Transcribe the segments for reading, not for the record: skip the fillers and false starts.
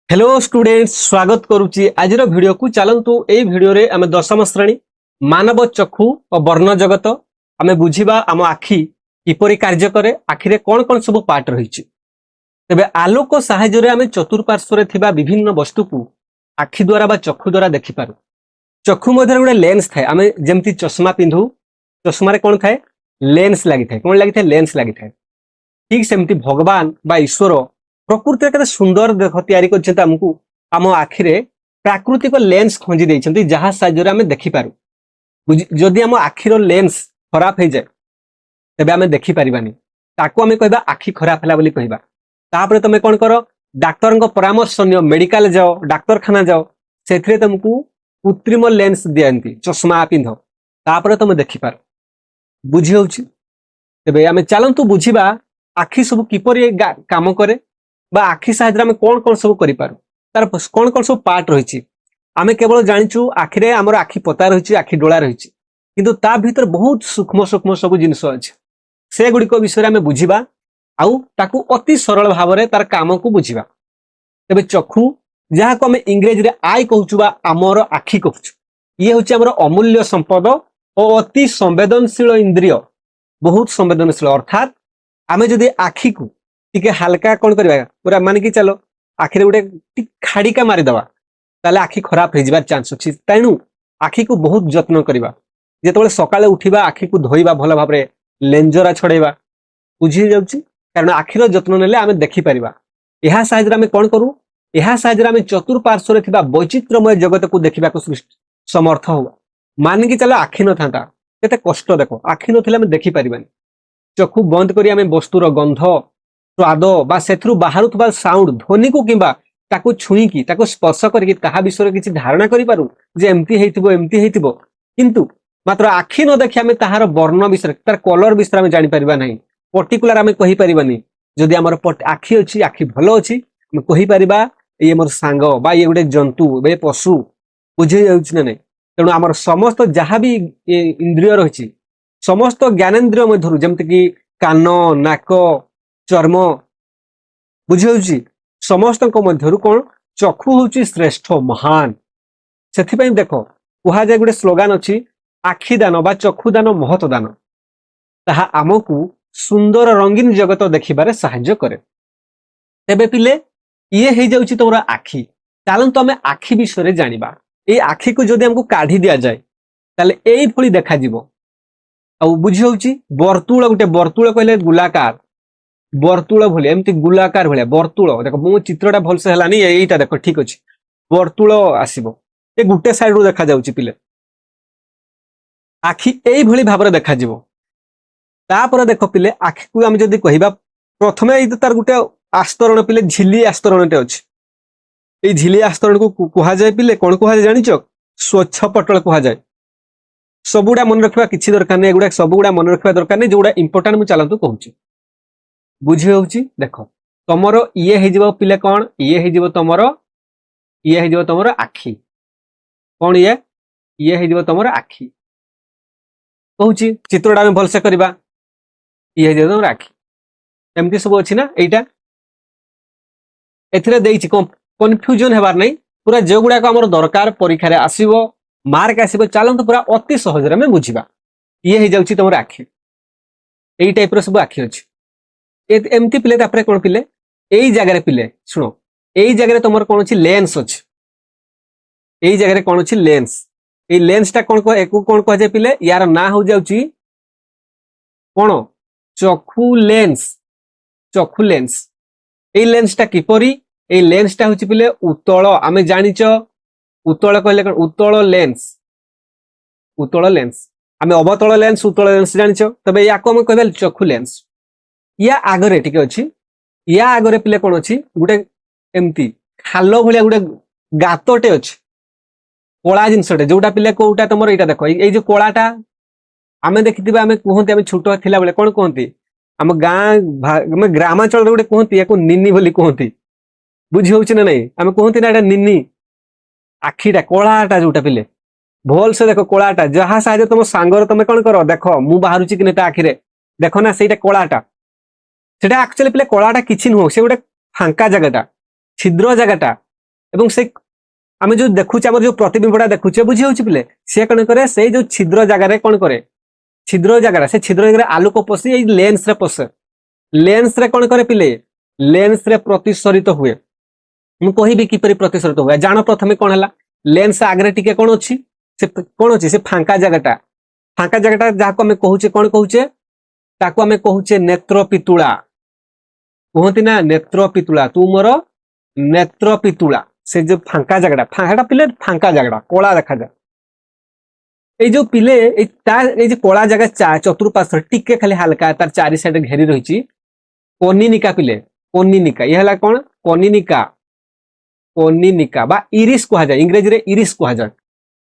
Hello students, स्वागत करुच्ची आज video को। चलतु यही वीडियो रे आम दशम श्रेणी मानव चक्षु और वर्ण जगत आम बुझा आम आखि किपरि कार्य करे, आखिरे कौन कौन सब पार्ट रही। तेबे आलोक साहाय्य आम चतुर्पार्श्व थिबा विभिन्न वस्तु को आखि द्वारा बा चक्षु द्वारा देखिपारू। चक्षु मध्य गोटे लेंस थाए, आम जमती चश्मा पिंधु, चश्मा कौन थाए? लेंस लगी थाए। कौन लगी थाए? लेंस लगी थाए। ठीक सेमती भगवान बा ईश्वर प्रकृति के सुंदर देख तैयारी करछन्ते हमकु आम आखिरे प्राकृतिक लेंस खोजी देइछन्ते जहा साहाय्य आम देखिपारू। जदि आम आखिर लेंस खराब हो जाए तेबे आम देखि परिबानी, ताको आम कहबा आखि खराब हला बोली कहबा। तापरे तमे कोन करो? डाक्टर परामर्श नियो, मेडिकल जाओ, डाक्तरखाना जाओ, सेथिरे तुमको कृत्रिम लेंस दियंती, चश्मा पिंधो, तापरे तुम देखिपार। बुझी होउची? तेबे आम चलंतु बुझिबा आखि सब किपरि काम करे बा आखि साहाय्य आम कौन कौन सब करिपारू, तार कौन कौन सब पार्ट रही। आम केवल जानिचु आखिरे आमर आखि पता रही, आखि डोला रही, किंतु ता भीतर बहुत सूक्ष्म सूक्ष्म सब जिनस अच्छे। से गुड़िक विषय में बुझिबा आउ ताकू अति सरल भाव में तार काम को बुझिबा। तेबे चक्षु जहाँ को आम इंग्रेजी रे आई कहूचु बा आमर आखि कहूचु, ये हूँ आमर अमूल्य संपद और अति संवेदनशील इंद्रिय, बहुत संवेदनशील। अर्थात आम जदि आखि को टिके हल्का कौन करवा पूरा मान की चलो आखिरे गोटे खाड़िका मारिदवा ताले आखि खराब हो जाबार चांस अछि। तेणु आखि को बहुत जत्न करवा। जेतेबेले सकाळे उठिबा आखि को धोइबा, भल भाव में लेंजरा छड़ेबा। बुझी जाउची? कारण आखिर जत्न नेले आमे देखि परिबा। एहा साहाय्य आमे कोन करू? एहा साहाय्य आमे चतुर्पार्श्व रे थिबा वैचित्रमय जगत को देखिबा को समर्थ हो। मान की चलो आखि न थांता केते कष्ट, देखो आखि नथिले आमे देखि परिबानी। चक्षु बंद करी आमे वस्तुर गंध, स्वाद बा सेथरु बाहरुथबा साउंड, ध्वनि को किंबा ताको छुई की ताको स्पर्श करके ताहा विषय किछि धारणा करि पारू जे एमती हेइथिबो। किंतु मात्र आखि न देखि आमे ताहार वर्ण विषय, तार कलर विषय आमे जानि परिबा नाही। पर्टिकुलर आमे कहि परिबानी। जदि हमर आखि अछि, आखि भलो अछि, आमे कहि परिबा ये मोर सांग बा ये गुटे जंतु बे पशु। बुझि जाउछि ना नै? तेणु हमर समस्त जहाँ भी इंद्रिय रहिछि, समस्त ज्ञानेन्द्रिय मध्यरु जेमति कि कान, नाक, चर्म, बुझी समस्त मध्यरु कौन चक्षु होची श्रेष्ठ, महान। सेथिपई देखो कुहा जाय गुटे स्लोगान अछि, आखि दान बा चक्षु दान महत दान। ताहा आमकु सुंदर रंगीन जगत देखिबारे सहाय्य करे। तेबे पिले ये हे जाउची तोरा आखि। चलंतु आमे आखि विषय जानिबा। ए आखि को जदि हमकु काढी दिया जाय ताले एई फळी देखा जिवो। आ बुझी होउची वर्तुळ, गुटे वर्तुळ कहले गोलाकार, वर्तुळ भले एमती गोलाकार भले वर्तुळ। देखो मो चित्रटा भलसे हलानी, एईटा देखो ठीक अछि, वर्तुळ आसीबो। ए गुटे साइड रो देखा जाउची पिले आखि एई भली भाबरे देखा जिवो। तापर देखो पिले आखि को हम जदि कहिबा, प्रथमे एई तार गुटे आस्तरण पिले झिली आस्तरणटे अछि। एई झिली आस्तरण को कुहा जाय पिले कोन कुहा जाय जानिचो? स्वच्छ पटल कुहा जाय। सबुडा मन रखबा किछि दरकार नै, एगुडा सबुडा मन रखबा दरकार नै, जोडा इंपोर्टेंट मु चलंतु कहूची। बुझी होउची? देखो तमरो ये हे जिवो पिले कोन? ये हे जिवो तमरो, ये हे जिवो तमरो आखि। कोन ये हे जिवो तमरो आखि कहूची। चित्रटा में भलसे करबा, ये हे जिवो तमरो आखि। एमती सब अछि ना? एइटा एथिरे देइछि, कंफ्यूजन हेबार नै। पूरा जे गुडा को हमर दरकार परीक्षा रे आसीबो, मार्क आसीबो, चलंतु पूरा अति सहज रे में बुझिबा। ये हे जाउची तमरो आखि। एई टाइप रो सब आखि अछि। एमती पिले तापरे कोन पिले एई जगह रे पिले सुनो, एई जगह रे तमर कोन अछि? लेंस अछि। एई जगह रे कोन अछि? लेंस। एई लेंस टा कोन को एको कोन कह जे पिले? यार ना हो जाउची कोन? चक्षु लेंस। चक्षु लेंस। एई लेंस टा किपरि? एई लेंस टा होछि पिले उत्तल। आमे जानिचो उत्तल कहले कोन? उत्तल लेंस। उत्तल लेंस। आमे अवतल लेंस, उत्तल लेंस जानिचो। तबे याको हम कहबे चक्षु लेंस। या आगरे टिके अछि, या आगरे पिले कोन अछि? गुटे एमती खालो भलिया गुटे गातटे अछि, कोळा जिंसटे, जोटा पिले कोउटा तमर एटा देखो, एई जो कोळाटा आमे देखितिबा, आमे कहंती, आमे छोटो थिला बेले कोन कहंती? आम गाँ ग्रामांचल रे गुटे कहंती, याको निनी बोली कहंती। बुझी होउछि ना नै? आमे कहंती ना एटा निनी। आखिटा कोळाटा जोटा पिले भल से देखो, कोळाटा जहा साजे तुम सांगर तमे कोन करो? देखो मु बाहरुची कि नेता आखिरे देखो ना, सेटा कोळाटा। सेटा एक्चुअली पिले कोळाटा किछि नुह, से गुटे फांका जगहटा, छिद्र जगहटा, এবং ସେ ଆମେ ଯୋଉ ଦେଖୁଛେ ଆମର ଯୋଉ ପ୍ରତିବିମ୍ବଟା ଦେଖୁଛେ ବୁଝି ହଉଛି ପିଲେ ସେ କଣ କରେ ସେଇ ଯୋଉ ଛିଦ୍ର ଜାଗାରେ କଣ କରେ ଛିଦ୍ର ଜାଗାରେ ସେ ଛିଦ୍ର ଜାଗାରେ ଆଲୋକ ପଶି ଏଇ ଲେନ୍ସ ରେ ପଶେ ଲେନ୍ସ ରେ କଣ କରେ ପିଲେ ଲେନ୍ସ ରେ ପ୍ରତିସରିତ ହୁଏ ମୁଁ କହିବି କିପରି ପ୍ରତିସରିତ ହୁଏ ଜାଣ ପ୍ରଥମେ କଣ ହେଲା ଲେନ୍ସ ଆଗରେ ଟିକେ କଣ ଅଛି ସେ କଣ ଅଛି ସେ ଫାଙ୍କା ଜାଗାଟା ଯାହାକୁ ଆମେ କହୁଛେ କଣ କହୁଛେ ତାକୁ ଆମେ କହୁଛେ ନେତ୍ର ପିତୁଳା କୁହନ୍ତି ନା ନେତ୍ର ପିତୁଳା ତୁ ମୋର ନେତ୍ର ପିତୁଳା ସେ ଯୋଉ ଫାଙ୍କା ଜାଗାଟା ପିଲେ ଫାଙ୍କା ଜାଗାଟା କଳା ଦେଖାଯାଏ এই যে পিলে এই যে কলা জায়গা চতুর্পার্শ্ব টিকে খালি হালকা তার চারি সাইডে ঘেরি রয়েছে কনিনিকা পিলে কনিনিকা ইয়ে হলা কোন কনিনিকা কনিনিকা বা ইরিস কুয়া যায় ইংরেজি রে ইরিস কুয়া যায়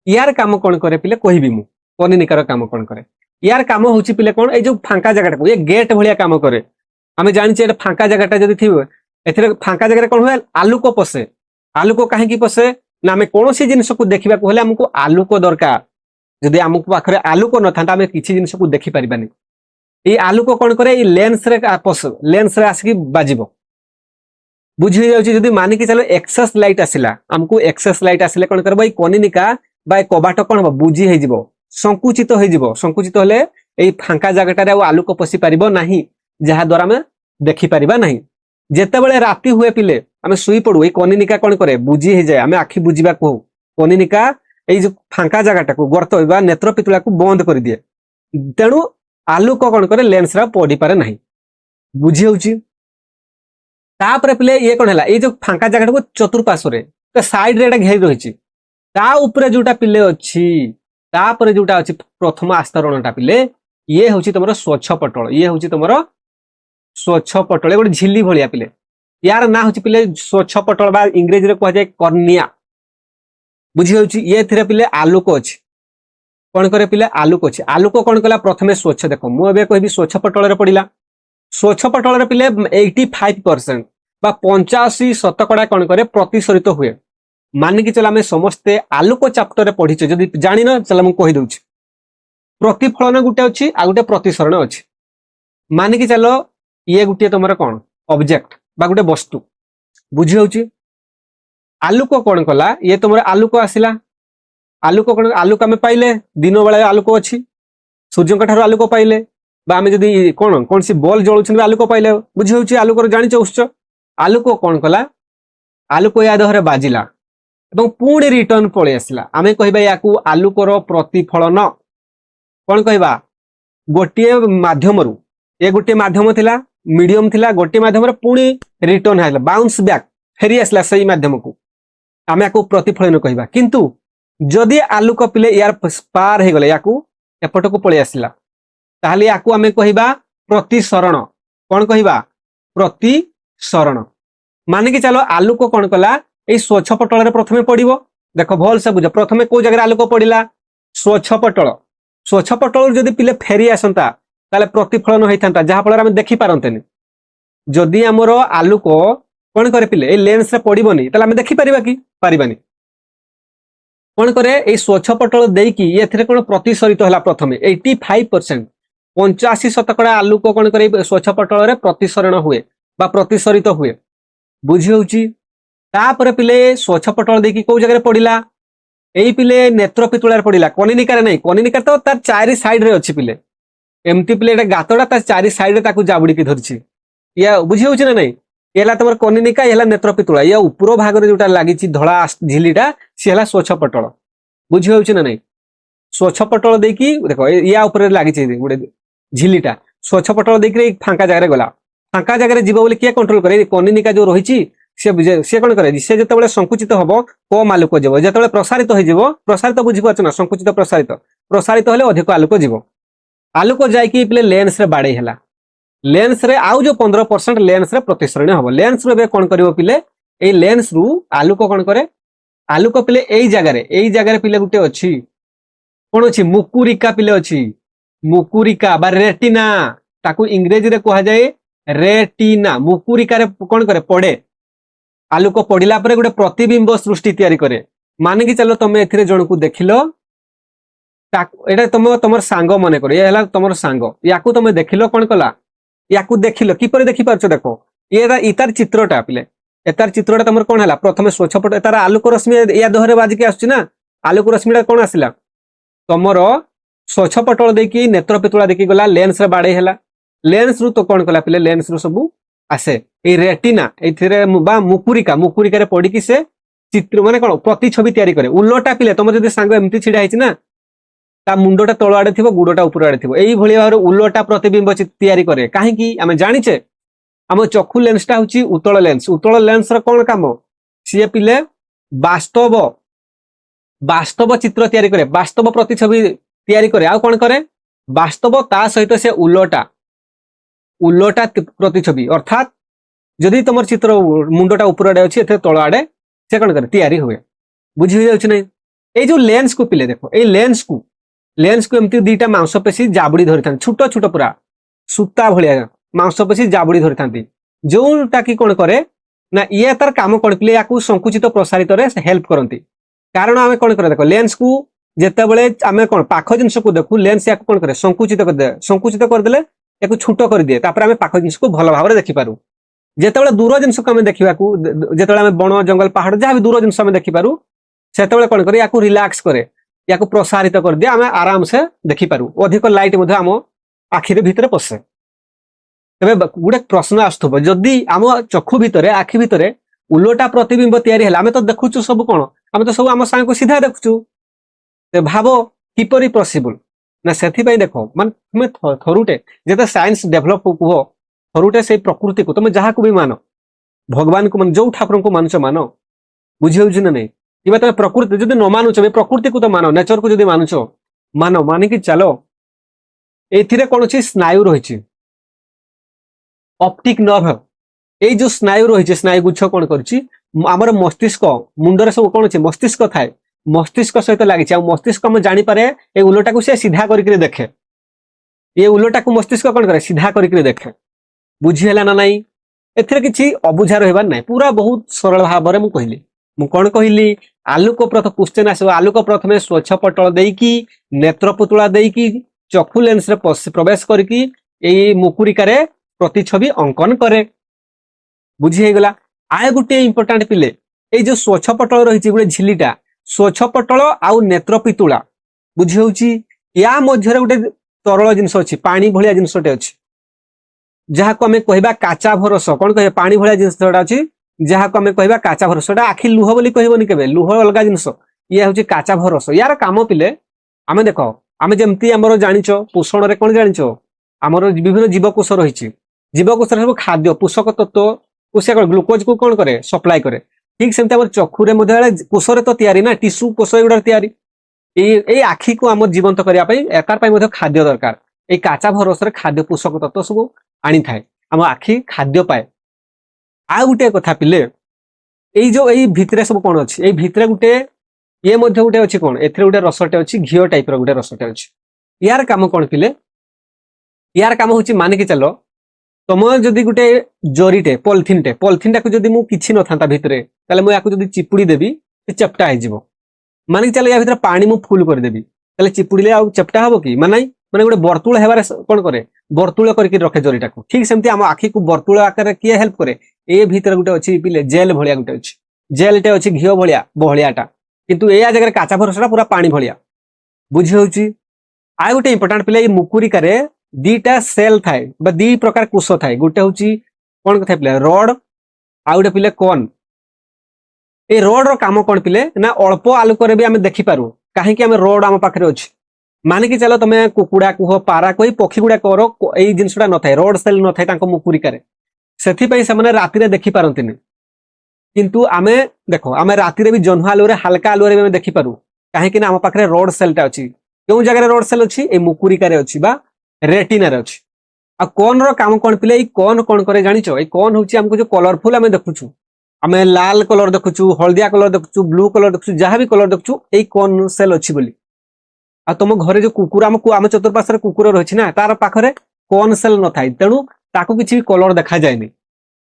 ইয়ার কাম কোন করে পিলে কহিবি মু কনিনিকার কাম কোন করে ইয়ার কাম হচ্ছে পিলে কোন এই যে ফাঁকা জায়গাটা ইয়ে গেট ভলিয়া কাম করে আমি জানিছি এটা ফাঁকা জায়গাটা যদি থিবে এথিরে ফাঁকা জায়গায় কোন হয় আলোক পশে আলোক কাহিকি পশে না আমি কোনসি জিনিসকু দেখিବାକୁ হলে আমাকে আলোক দরকার যদি আমକୁ ପାଖରେ ଆଲୋକ ନଥାନ୍ତା ଆମେ କିଛି ଜିନିଷକୁ ଦେଖି ପାରିବାନି এই আলোক কোন করে এই লেন্সরে আসিকি বাজিব বুঝি যাଉଛି যদি মানিকি চালো এক্সেস লাইট আসিলা আমକୁ এক্সেস লাইট আসিলে কোন করব এই কনিনিকা বা এই কবাট কোন হব বুঝি হইଯିବ সংকুচিত হলে এই ফাঁকা জায়গাটারে ଆଉ আলোক পশি পারিব ନାହିଁ যাহা দ্বারা ଆମେ দেখি পারিবা ନାହିଁ যেତେବେଳେ রাতি ହୁଏ পিলে ଆମେ শুই পড়ু এই কনিনিকা কোন করে বুঝি হই যায় ଆମେ আখি বুঝিবা কহু কনিনিকা এই যে ফাঁকা জায়গাটাকে গর্ত বা নেত্র পিতুলাକୁ বন্ধ করে দিয়ে তেণু আলোক কোন করে লেন্স রা পড়ি পারে নাই বুঝি হଉଛି তাপরে পিলে ইয়ে কোন ହେଲା এই যে ফাঁকা জায়গাটাକୁ চতুর্পার্শ্বরে তো সাইড রে এটা ঘেরি রয়েছে তা উপরে যোটা পিলে ଅଛି তাপরে যোটা ଅଛି প্রথম আস্তরণটা পিলে ইয়ে হଉଛି তোমার স্বচ্ছ পটল ইয়ে হଉଛି তোমার স্বচ্ছ পটল ଗୋଟେ ঝিল্লি ভଳିଆ পিলে ইয়ার না হচ্ছে পিলে স্বচ্ছ পটল বা ইংরেজি রে কুয়া যায় কর্নিয়া বুঝি হচ্ছে ইয়ে থিরে পিলে আলোক ଅଛି কোন করে পিলে আলোক ଅଛି আলোক কোন কলা প্রথমে স্বচ্ছ দেখো মু এবে কইবি স্বচ্ছ পটলরে পড়িলা স্বচ্ছ পটলরে পিলে 85% বা 85% কোন করে প্রতিসরিত हुए মানিকি চল আমি সমস্তে আলোক চ্যাপ্টরে পড়িছে যদি জানি না চল মু কই দউছি প্রতিফলন গুটে ଅଛି আর গুটে প্রতিসরণ ଅଛି মানিকি চল ইয়ে গুটে তোমার কোন অবজেক্ট বা গুটে বস্তু বুঝি হଉଛି আলোক কোন কলা ইয়ে তোমার আলোক আসিলা আলোক কোন আলোক আমি পাইলে দিন বেলা আলোক ଅଛି সূর্যଙ୍କ ঠাରୁ আলোক পাইলে বা আমি যদি কোন কোনসি বল জଳୁଛନ୍ତି আলোক পাইলে বুঝি হଉଛି আলোকর জানিছ উৎস আলোক কোন কলা আলোক ইয়া দেহরে বাজিলা এবং পুଣି রিটর্ন পळे আসিলা আমি কহিবা ইয়াকু আলোকর প্রতিফলন কোন কহিবা গোটিয়ে মাধ্যমরু এ গোটিয়ে মাধ্যম থিলা মিডিয়াম থিলা গোটিয়ে মাধ্যমরে পুଣି রিটর্ন হাইলা বাউন্স ব্যাক ফেরি আসলা সেই মাধ্যমকু আমি ইয়াকু প্রতিফলন কহিবা কিন্তু যদি আলোক পিলে ইয়ার পার হয়ে গলে ইয়াকু এপটকু পळे আসিলা তাহলে ইয়াকু আমি কহিবা প্রতিসরণ কোন কহিবা প্রতিসরণ মানে কি চলো আলোক কোন কলা এই স্বচ্ছ পটলরে প্রথমে পড়িব দেখো ভাল সে বুঝ প্রথমে কোন জায়গায় আলোক পড়িলা স্বচ্ছ পটল যদি পিলে ফেরি আসন্তা তাহলে প্রতিফলন হইতান্তা যাহা ফলে আমি দেখি পারন্তেনি যদি আমর আলোক কোন করে পিলে এই লেন্স রে পড়িবনি তাহলে আমি দেখি পারিবা কি পারিবানি কোন করে এই স্বচ্ছ পটল দেইকি এথিরে কোন প্রতিসরিত হলা প্রথমে 85% 85% আলোক কোন করে স্বচ্ছ পটলরে প্রতিসরণ हुए বা প্রতিসরিত हुए বুঝি হଉଛି তাপরে পিলে স্বচ্ছ পটল দেইকি কোন জায়গায় পড়িলা এই পিলে নেত্র পিতুলার পড়িলা কনিনিকারে নাই কনিনিকা তো তার চারি সাইড রে ଅଛି পিলে এমতি পিলে এটা গাতটা তার চারি সাইড রে তাকু জাবুড়িকি ধরছি ইয়া বুঝি হଉଛି না নাই এলা তোমার কনিনিকা এলা নেত্র পিতুলা ইয়া উপর ভাগরে যেটা লাগিছি ধলা ঝিলিটা সে হলা স্বচ্ছ পটল বুঝি হଉଛି না নাই স্বচ্ছ পটল দেইকি দেখো ইয়া উপরে লাগিছি গুড়ে ঝিলিটা স্বচ্ছ পটল দেইকি ফাঁকা জায়গায় গলা ফাঁকা জায়গায় জীব বলে কিয়ে কন্ট্রোল করে কনিনিকা যে রহিছি সে কোন করে সে যেতବେଳେ সংকুচিত হব কম আলোক যাব যেতବେଳେ প্রসারিত হই যাব প্রসারিত বুঝি পাচ্ছ না সংকুচিত প্রসারিত হলে অধিক আলোক যাব আলোক যাইকি পিলে লেন্স রে বাড়াই হেলা লেন্স রে আউ যে 15% লেন্স রে প্রতিসরণ হব লেন্স রে কোন করিব পিলে এই লেন্স রু আলোক কোন করে আলোক পিলে এই জায়গায় পিলে গুটে ଅଛି কোন ଅଛି মুকুরিকা পিলে ଅଛି মুকুরিকা বা রেটিনা তাকু ইংরেজি রে কুয়া যায় রেটিনা মুকুরিকা রে কোন করে পড়ে আলোক পড়িলা পরে গোটে প্রতিবিম্ব সৃষ্টি তৈরি করে মানে কি চলো তুমি এথিরে জনকু দেখিলো এটা তুমি তোমার সাঙ্গ মনে করো ইয়ে হলা তোমার সাঙ্গ ইয়াকু তুমি দেখিলো কোন কলা ইয়াকু দেখিলো কিপরে দেখি পারছো দেখো ইতার চিত্রটা পিলে एतार चित्रटा तुम कौन है प्रथम स्वच्छ पट तार आलोक रश्मि या देहरे बाजिकी आसुची ना आलोक रश्मिटा कौन आसला तुमर स्वच्छ पटल देकी नेत्र पितुला देखी गला लेंस रे बाड़े हैला लेंस रु तो कौन कला पिले लेंस रु सब आसे ए रेटिना एथिरे बा मुकुरिका मुकुरिका रे पड़ी कि से चित्र माने कौन प्रतिछवि तैयारी करे उल्लोटा पिले तुम जदि सांग एमती छिड़ा हिची ना ता मुंडटा तळ आडे थिबो गुडटा ऊपर आडे थिबो एई भଳି भाବରେ उल्लोटा प्रतिबिंब तैयारी करे काहे कि आमे जानिचे आम चक्षु लेंसटा होची उतल लेंस रो कोन काम सी पिले वास्तव वास्तव चित्र तैयारी करे वास्तव प्रतिछवि तैयारी करे आ कोन करे वास्तव ता सहित से उल्लोटा उल्लोटा प्रतिछवि अर्थात जदि तुम चित्र मुंडटा ऊपर आडे अछि एते तळ आडे से कोन करे तैयारी हुए बुझी जाउछ नै ए जो लेंस को पिले देखो ए लेंस को एमती दीटा मांसपेशी जाबुड़ी धरी था छोट छोट पूरा सूता भाया मांसपेशी जाबुड़ी धरी था जोटा कि कौन करे ना ये तार काम कौन पिले या संकुचित प्रसारित हेल्प करती कारण आम कौन कर देख लेंस को जिते बड़े आम कौन पाख जिनस को देखू लेंस या कौन करे संकुचित करदे संकुचित करदे या छोट कर दिए आम पाख जिनस को भल भाव देखिपारू जिते दूर जिनस को आम देखा जिते बण जंगल पहाड़ जहाँ भी दूर जिनस देखिपारू से कौन करे या रिलैक्स करे या प्रसारित कर दिए आम आराम से देखिपारू अधिक लाइट आम आखिरे भितर पशे तेरे गोटे प्रश्न आसुब जदि आम चक्षु भितर आखि भितर उल्लोटा प्रतिबिंब तैयारी है आम तो देखुचु सब कौन आम तो सब आम सांग को सीधा देखुचु भाव किपरि पॉसिबल ना से देख मान तुम थरुटे जिते साइंस डेभलप कुह थरुटे से प्रकृति को तुम जहाँ को भी मान भगवान को मान जो ठाकुर को मानुच मान बुझे ना नहीं कि तुम प्रकृति जब न मानुच प्रकृति को तो मान नेचर को जब मानुच मान मानिकी चलो एथिरे कौन अच्छी स्नायु रही ऑप्टिक नर्व ये जो स्नायु रही स्नायु गुच्छ कौन कर मस्तिष्क मुंडरे सब कौन अच्छे मस्तिष्क थाए मस्तिष्क सहित लगी मस्तिष्क आम जापे ये उल्लोटा को सीधा करके देखे ये उल्लोटा को मस्तिष्क कौन करे सीधा करके देखे बुझीला ना नाई एथिरे किछि अबुझा रहिबार नाही पूरा बहुत सरल भाव में कहली मु कौन कहली आलोक प्रथम क्वेश्चन आस आलोक प्रथम स्वच्छ पटल देकी नेत्र पुतुला देकी चक्षु लेंस रे प्रवेश करके मुकुरिकार प्रतिछवि अंकन करे बुझी गला आय गोटे इंपोर्टाट पिले ये जो स्वच्छ पटल रही गोटे झिलीटा स्वच्छ पटल आउ नेत्र पितुला बुझी होची या मध्य गोटे तरल जिनस अच्छी पानी भलिया जिनसटे अच्छी जहाँ को आम कहवा काचा भरस कौन कह पानी भलिया जिनसटा अच्छी जहाँ को आम कहवा काचा भरस आखि लुह बोली कहबनी केबे लुह अलग जिनस ये हूँ काचा भरस यार काम पिले आम देख आम जमती आमर जानिच पोषण रे कौन जानिच आमर विभिन्न जीवकोष रही जीवकोष सब खाद्य पोषक तत्व को से ग्लूकोज को कौन करे सप्लाई करे ठीक सेमती आम चक्षुरे कोष तो तैयारी ना टिश्यू कोष गुड़ा तैयारी ये आखि को आम जीवंत करने तार खाद्य दरकार ये काचा भरस खाद्य पोषक तत्व सब आनी थाए आम आखि खाद्य पाए आ गोटे कथा पिले ये भितरे सब कौन अच्छी ये भितरे गोटे ये गोटे अच्छी कौन एथरे गोटे रसटे अच्छी घीओ टाइप गोटे रसटे अच्छी यार काम कौन पिले यार काम हूँ मानिकी चल तुम जदि गोटे जरीटे पॉलिथिनटे पॉलिथिन टाक जदि मु किछि न था भितरे ताले मु याकु जदि चिपुड़ी देबी चेप्टा हो मानिकी चल या भितर पानी मु फुल करदेवी ताले चिपुड़ीले आ चेप्टा हम कि माने माने गोटे वर्तुल हेबार कौन करे वर्तुल करके रखे जरीटाକୁ ठीक सेमती आम आखि को वर्तुल आकार किए हेल्प करे ए भीतर गोटे अच्छी पिले जेल भलिया गोटे अच्छी जेलटे अच्छी घीओ भलिया बहलियाटा किंतु या जगह काचा भरसटा पूरा पानी भलिया बुझी होची आ गोटे इंपोर्टेंट पिले मुकुरिकारे दीटा सेल थाए बा दी प्रकार कोष थाए गोटे होची कौन कथा पिले रड आ गोटे पिले कौन ए रड रो काम कौन पिले ना अल्प आलोक रे भी आम देखि पारू काहे कि आम रड आम पाखरे अछि मानिकी चलो तुम कुकुड़ा कुह पारा कोई पक्षी गुड़ा कर यही जिनसा न था रड सेल न था मुकुरिकारे से राति देखी पारती किंतु आमे देखो आमे राति भी जह्न आलुरे हाल्का आलुरे भी देखी पारू कहीं आम पाखे रड सेलटा अच्छी क्यों जगह रड सेल अच्छी ये मुकुरिकारे अच्छी बा रेटिनारे अच्छी आ कौन रो काम कौन पिले कौन कौन करे जानिच ये कौन हूँ आमको जो कलरफुल आम देखुचु आम लाल कलर देखुचु हलदिया कलर देखुचु ब्लू कलर देखुचु जहाँ भी कलर देखुचु ये कौन सेल अच्छी बोली आ तुम घरे जो कुकुर आम चतुर्पार्श्व कुकुर रही ना तार पाखरे कौन सेल न था तेणु ताकू किसी भी कलर देखा जाए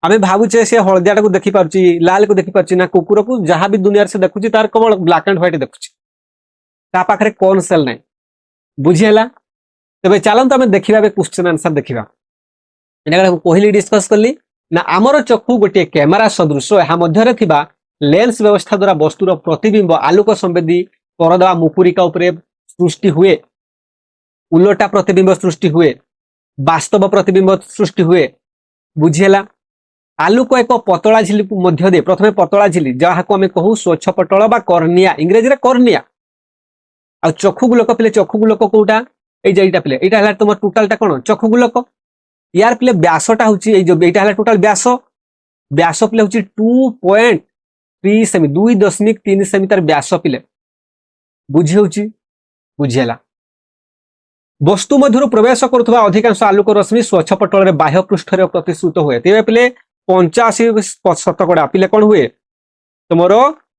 आम भावुचे से हलदिया को देखी पार्ची लाल को देखी पार्ची ना कुकुर को जहाँ भी दुनिया से देखुची तार केवल ब्लैक एंड व्हाइट देखुची ता पाखरे कौन सेल ना बुझीला तेज चलते आम देखा क्वेश्चन आंसर देखा कहली डिस्कस कली ନା ଆମର ଚକ୍ଷୁ ଗୋଟିଏ କ୍ୟାମେରା ସଦୃଶ ଏହା ମଧ୍ୟରେ ଥିବା ଲେନ୍ସ ବ୍ୟବସ୍ଥା ଦ୍ୱାରା ବସ୍ତୁର ପ୍ରତିବିମ୍ବ ଆଲୋକ ସମ୍ବେଦୀ ପରଦା ମୁକୁରିକା ଉପରେ ସୃଷ୍ଟି ହୁଏ, ଉଲଟା ପ୍ରତିବିମ୍ବ ସୃଷ୍ଟି ହୁଏ, ବାସ୍ତବ ପ୍ରତିବିମ୍ବ ସୃଷ୍ଟି ହୁଏ। ବୁଝିହେଲା? ଆଲୋକ ଏକ ପତଳା ଝିଲି ମଧ୍ୟ ଦେଇ ପ୍ରଥମେ ପତଳା ଝିଲି ଯାହାକୁ ଆମେ କହୁ ସ୍ୱଚ୍ଛ ପଟଳ ବା କର୍ନିଆ, ଇଂରେଜୀରେ କର୍ନିଆ। ଆଉ ଚକ୍ଷୁ ଗୁଲକ ପିଲେ ଚକ୍ଷୁ ଗୁଲକ କୋଉଟା? এই যে এইটা পিলে এইটা হলা তোমার টোটালটা কোন চক্ষু গুলক। ইয়ার পিলে ব্যাসটা হচ্ছে এই যে এইটা হলা টোটাল ব্যাস, ব্যাস পিলে হচ্ছে 2.3 সেমি 2.3 সেমি তার ব্যাস পিলে। বুঝি হচ্ছে? বুঝিলা? বস্তু মধ্যରୁ প্রবেশ କରୁଥିବା ଅଧିକାଂଶ ଆଲୋକ ରଶ୍ମି ସ୍ୱଚ୍ଛ ପଟଳରେ ବାହ୍ୟ ପୃଷ୍ଠରେ ପ୍ରତିଶ୍ରୁତ ହୁଏ। ତେବେ ପିଲେ 85% ପିଲେ କଣ ହୁଏ? ତୁମର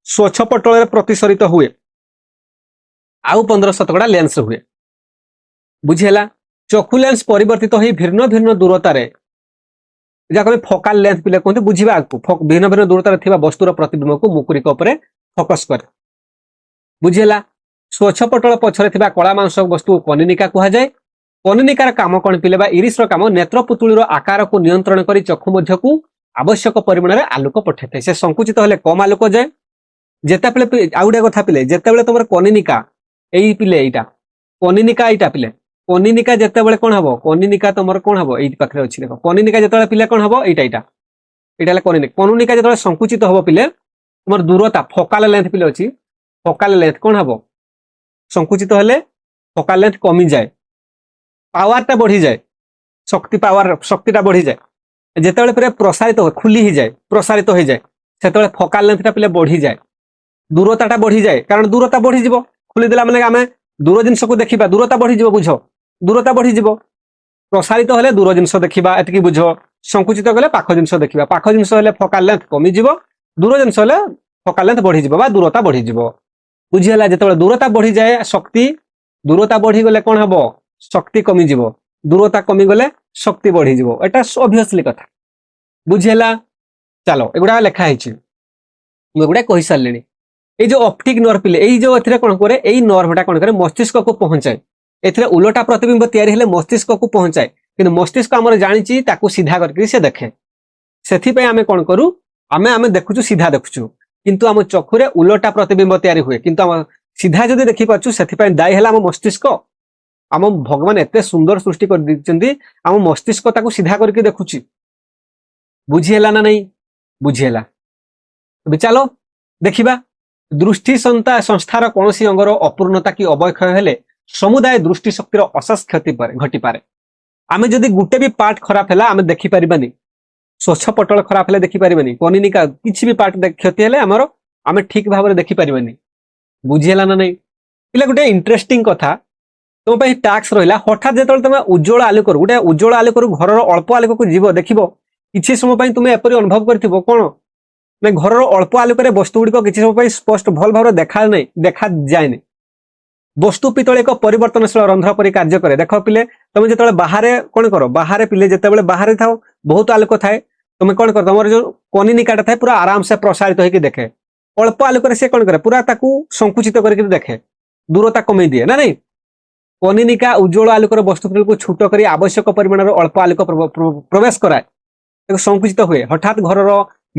ସ୍ୱଚ୍ଛ ପଟଳରେ ପ୍ରତିସରିତ ହୁଏ, ଆଉ 15% ଲେନ୍ସ ହୁଏ। ବୁଝିହେଲା? ଚକ୍ଷୁ ଲେନ୍ସ ପରିବର୍ତ୍ତିତ ହୋଇ ଭିନ୍ନ ଭିନ୍ନ ଦୂରତାରେ ଯାହାକୁ ଆମେ ଫୋକାଲ ଲେନ୍ଥ ପିଲେ କୁହନ୍ତି, ବୁଝିବା ଆଗକୁ ଭିନ୍ନ ଭିନ୍ନ ଦୂରତାରେ ଥିବା ବସ୍ତୁର ପ୍ରତିବିମ୍ବକୁ ମୁକୁରିକ ଉପରେ ଫୋକସ କରେ। ବୁଝିହେଲା? ସ୍ୱଚ୍ଛ ପଟଳ ପଛରେ ଥିବା କଳା ମାଂସ ବସ୍ତୁ କନିନିକା କୁହାଯାଏ। କନିନିକାର କାମ କଣ ପିଲେ ବା ଇରିସର କାମ ନେତ୍ର ପୁତୁଳିର ଆକାରକୁ ନିୟନ୍ତ୍ରଣ କରି ଚକ୍ଷୁ ମଧ୍ୟକୁ ଆବଶ୍ୟକ ପରିମାଣରେ ଆଲୋକ ପଠାଇଥାଏ। ସେ ସଂକୁଚିତ ହେଲେ କମ ଆଲୋକ ଯାଏ। ଯେତେବେଳେ ଆଉ ଗୋଟେ କଥା ପିଲେ, ଯେତେବେଳେ ତମର କନିନିକା ଏଇ ପିଲେ এইটা কনিনিকা এইটা পিলে কনিনিকা যেতেବେଳେ কোন হবো, কনিনিকা তোমার কোন হবো এই পাখরে ଅଛି দেখো, কনিনিকা যেতেବେଳେ পিলে কোন হবো এইটা এইটা এটা হলো কনিনিকা। কনিনিকা যেতেବେଳେ সংকুচিত হবো পিলে তোমার দূরতা ফোকাল লেন্থ পিলে ଅଛି, ফোকাল লেন্থ কোন হবো, সংকুচিত হলে ফোকাল লেন্থ কমি যায়, পাওয়ারটা বঢ়ি যায়, শক্তি পাওয়ার শক্তিটা বঢ়ি যায়। যেতেବେଳେ পিলে প্রসারিত খুলি হি যায়, প্রসারিত হয়ে যায়, সেতেବେଳେ ফোকাল লেন্থটা পিলে বঢ়ি যায়, দূরতাটা বঢ়ি যায়। কারণ দূরতা বঢ়ি যাব, খুলি দেলা মানে আমি দূর জিনিসକୁ ଦେଖିବା, দূরতা বঢ়ি যাব, বুঝ দূরতা বঢ়ি যাব। প্রসারিত হলে দূর জিনিস ଦେଖିବା এতকি বুঝ, সংকুচিত গলে পাখ জিনিস ଦେଖିବା, পাখ জিনিস হলে ফোকাল লেন্থ কমি যাব, দূর জিনিস হলে ফোকাল লেন্থ বঢ়ি যাব বা দূরতা বঢ়ি যাব। বুঝিলা? যেତେବେଳେ দূরতা বঢ়ি যায় শক্তি, দূরতা বঢ়ি গলে কোন হবো, শক্তি কমি যাব, দূরতা কমি গলে শক্তি বঢ়ি যাব। এটা অবভিয়াসলি কথা। বুঝিলা? চলো এগুলা লেখা হয়েছে, ମୁଁ ଏଗୁଡା কହି সারলিনি। এই যে অপটিক নর্ভ পিলে এই যে এথিরে কোন করে, এই নর্ভটা কোন করে মস্তিষ্কକୁ পৌঁছায়। এথিরে উলটা প্রতিবিম্ব তৈরি হলে মস্তিষ্কକୁ পৌঁছায়, কিন্তু মস্তিষ্ক আমরা জানিছি তাকে সিধা করকে সে দেখে। সেথিপাই আমি কোন করু, আমি দেখুছু সিধা দেখুছু, কিন্তু আম চক্ষুরে উলটা প্রতিবিম্ব তৈরি হুয়ে, কিন্তু আম সিধা যদি দেখি পাচ্ছু সেথিপাই দায়ী হলা আম মস্তিষ্ক। আম ভগবান এতে সুন্দর সৃষ্টি করে দিয়েছেন, আম মস্তিষ্ক তাকে সিধা করকে দেখুছি। বুঝি হেলা না নাই? বুঝি হেলা? তবে চালো দেখিবা। দৃষ্টি সংস্থার কৌশি অঙ্গর অপূর্ণতা কি অবক্ষয় হলে সমুদায় দৃষ্টি শক্তির অশেষ ক্ষতি ঘটিপারে। আমি যদি গোটে বি পার্ট খারাপ হলা আমি দেখিপারিবানি, স্বচ্ছ পটল খারাপ হলে দেখিপারিবানি, কনিনিকা কিছু বি পার্ট ক্ষতি হলে আমার আমি ঠিক ভাবে দেখিপারিবানি। বুঝিলা না নাই? পিলা গোটে ইন্টারেস্টিং কথা তোমার টাস্ক রহিলা, হঠাৎ যেতବେଳେ তুমি উজ্জ্বল আলোকর গোটে উজ্জ্বল আলোকর ঘরর অল্প আলোকକୁ ଯିବ ଦେଖିବ, କିଛି ସମୟ ପାଇଁ তুমি এপরি অনুভব କରିଥିବ কোন না ঘরর অল্প আলোকরে বস্তু গুড়িক কিছু সময় ପାଇଁ স্পষ্ট ভাল ভাবে দেখা যায়নি। বস্তু পিতল এক পরিবর্তনশীল রন্ধ্র পরি কার্য করে। দেখ পিলে তুমি যেতବେଳେ বাহারে কোন কর, বাহারে পিলে যেতବେଳେ বাহারে থাও বহুত আলোক থাকে, তুমি কোন কর তোমার যে কনিনিকাটা থাকে পুরা আরামসে প্রসারিত হইকি দেখে। অল্প আলোকরে সে কোন করে পুরা তাকে সংকুচিত করিকি দেখে, দূরতা কমাই দিয়ে না নাই। কনিনিকা উজ্জ্বল আলোকর বস্তুগুলিକୁ ଛୋଟ କରି ଆବଶ୍ୟକ ପରିମାଣର ଅଳ୍ପ ଆଲୋକ ପ୍ରବେଶ କରାଏ, সংকুচিত ହୁଏ। ହଠାৎ ଘରର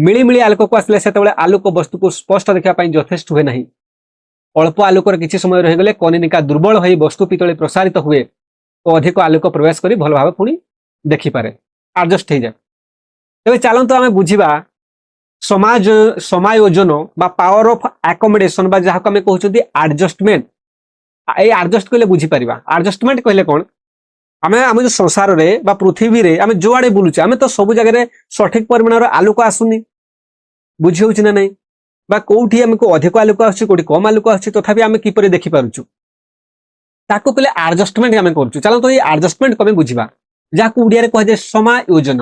ମିଳିମିଳି ଆଲୋକକୁ ଆସିଲେ ସେତେବେଳେ ଆଲୋକ ବସ୍ତୁକୁ ସ୍ପଷ୍ଟ ଦେଖିବା ପାଇଁ ଯଥେଷ୍ଟ ହୁଏ ନାହିଁ। ଅଳ୍ପ ଆଲୋକରେ କିଛି ସମୟ ରହିଗଲେ କନିନିକା ଦୁର୍ବଳ ହୋଇ ବସ୍ତୁ ପିତଳେ ପ୍ରସାରିତ ହୁଏ ଓ ଅଧିକ ଆଲୋକ ପ୍ରବେଶ କରି ଭଲ ଭାବେ ପୁଣି ଦେଖିପାରେ, ଆଡଜଷ୍ଟ ହେଇଯାଏ। ତେବେ ଚାଲନ୍ତୁ ଆମେ ବୁଝିବା ସମାୟୋଜନ ବା ପାୱାର ଅଫ ଆକୋମୋଡେସନ ବା ଯାହାକୁ ଆମେ କହୁଛନ୍ତି ଆଡଜଷ୍ଟମେଣ୍ଟ। এই আডজস্ট কইলে বুঝি পারিবা। আডজস্টমেন্ট কইলে কোন, আমি যে সংসারে বা পৃথিবীরে আমি যুয়াড়ে বুলুছে আমি তো সবু জায়গায় সঠিক পরিমাণর আলোক আসুনি, বুঝি হচ্ছে না নাই, বা কোউঠি আমাকে অধিক আলোক আসছে কোটি কম আলোক আসছে, তথাপি আমি কিপরি দেখি পারুছু তাকে পেলে আডজস্টমেন্ট আমি করছু। চালো তো এই আডজস্টমেন্ট কমে বুঝিবা, যাকে ওড়িয়ারে কুহযায় সমায়োজন।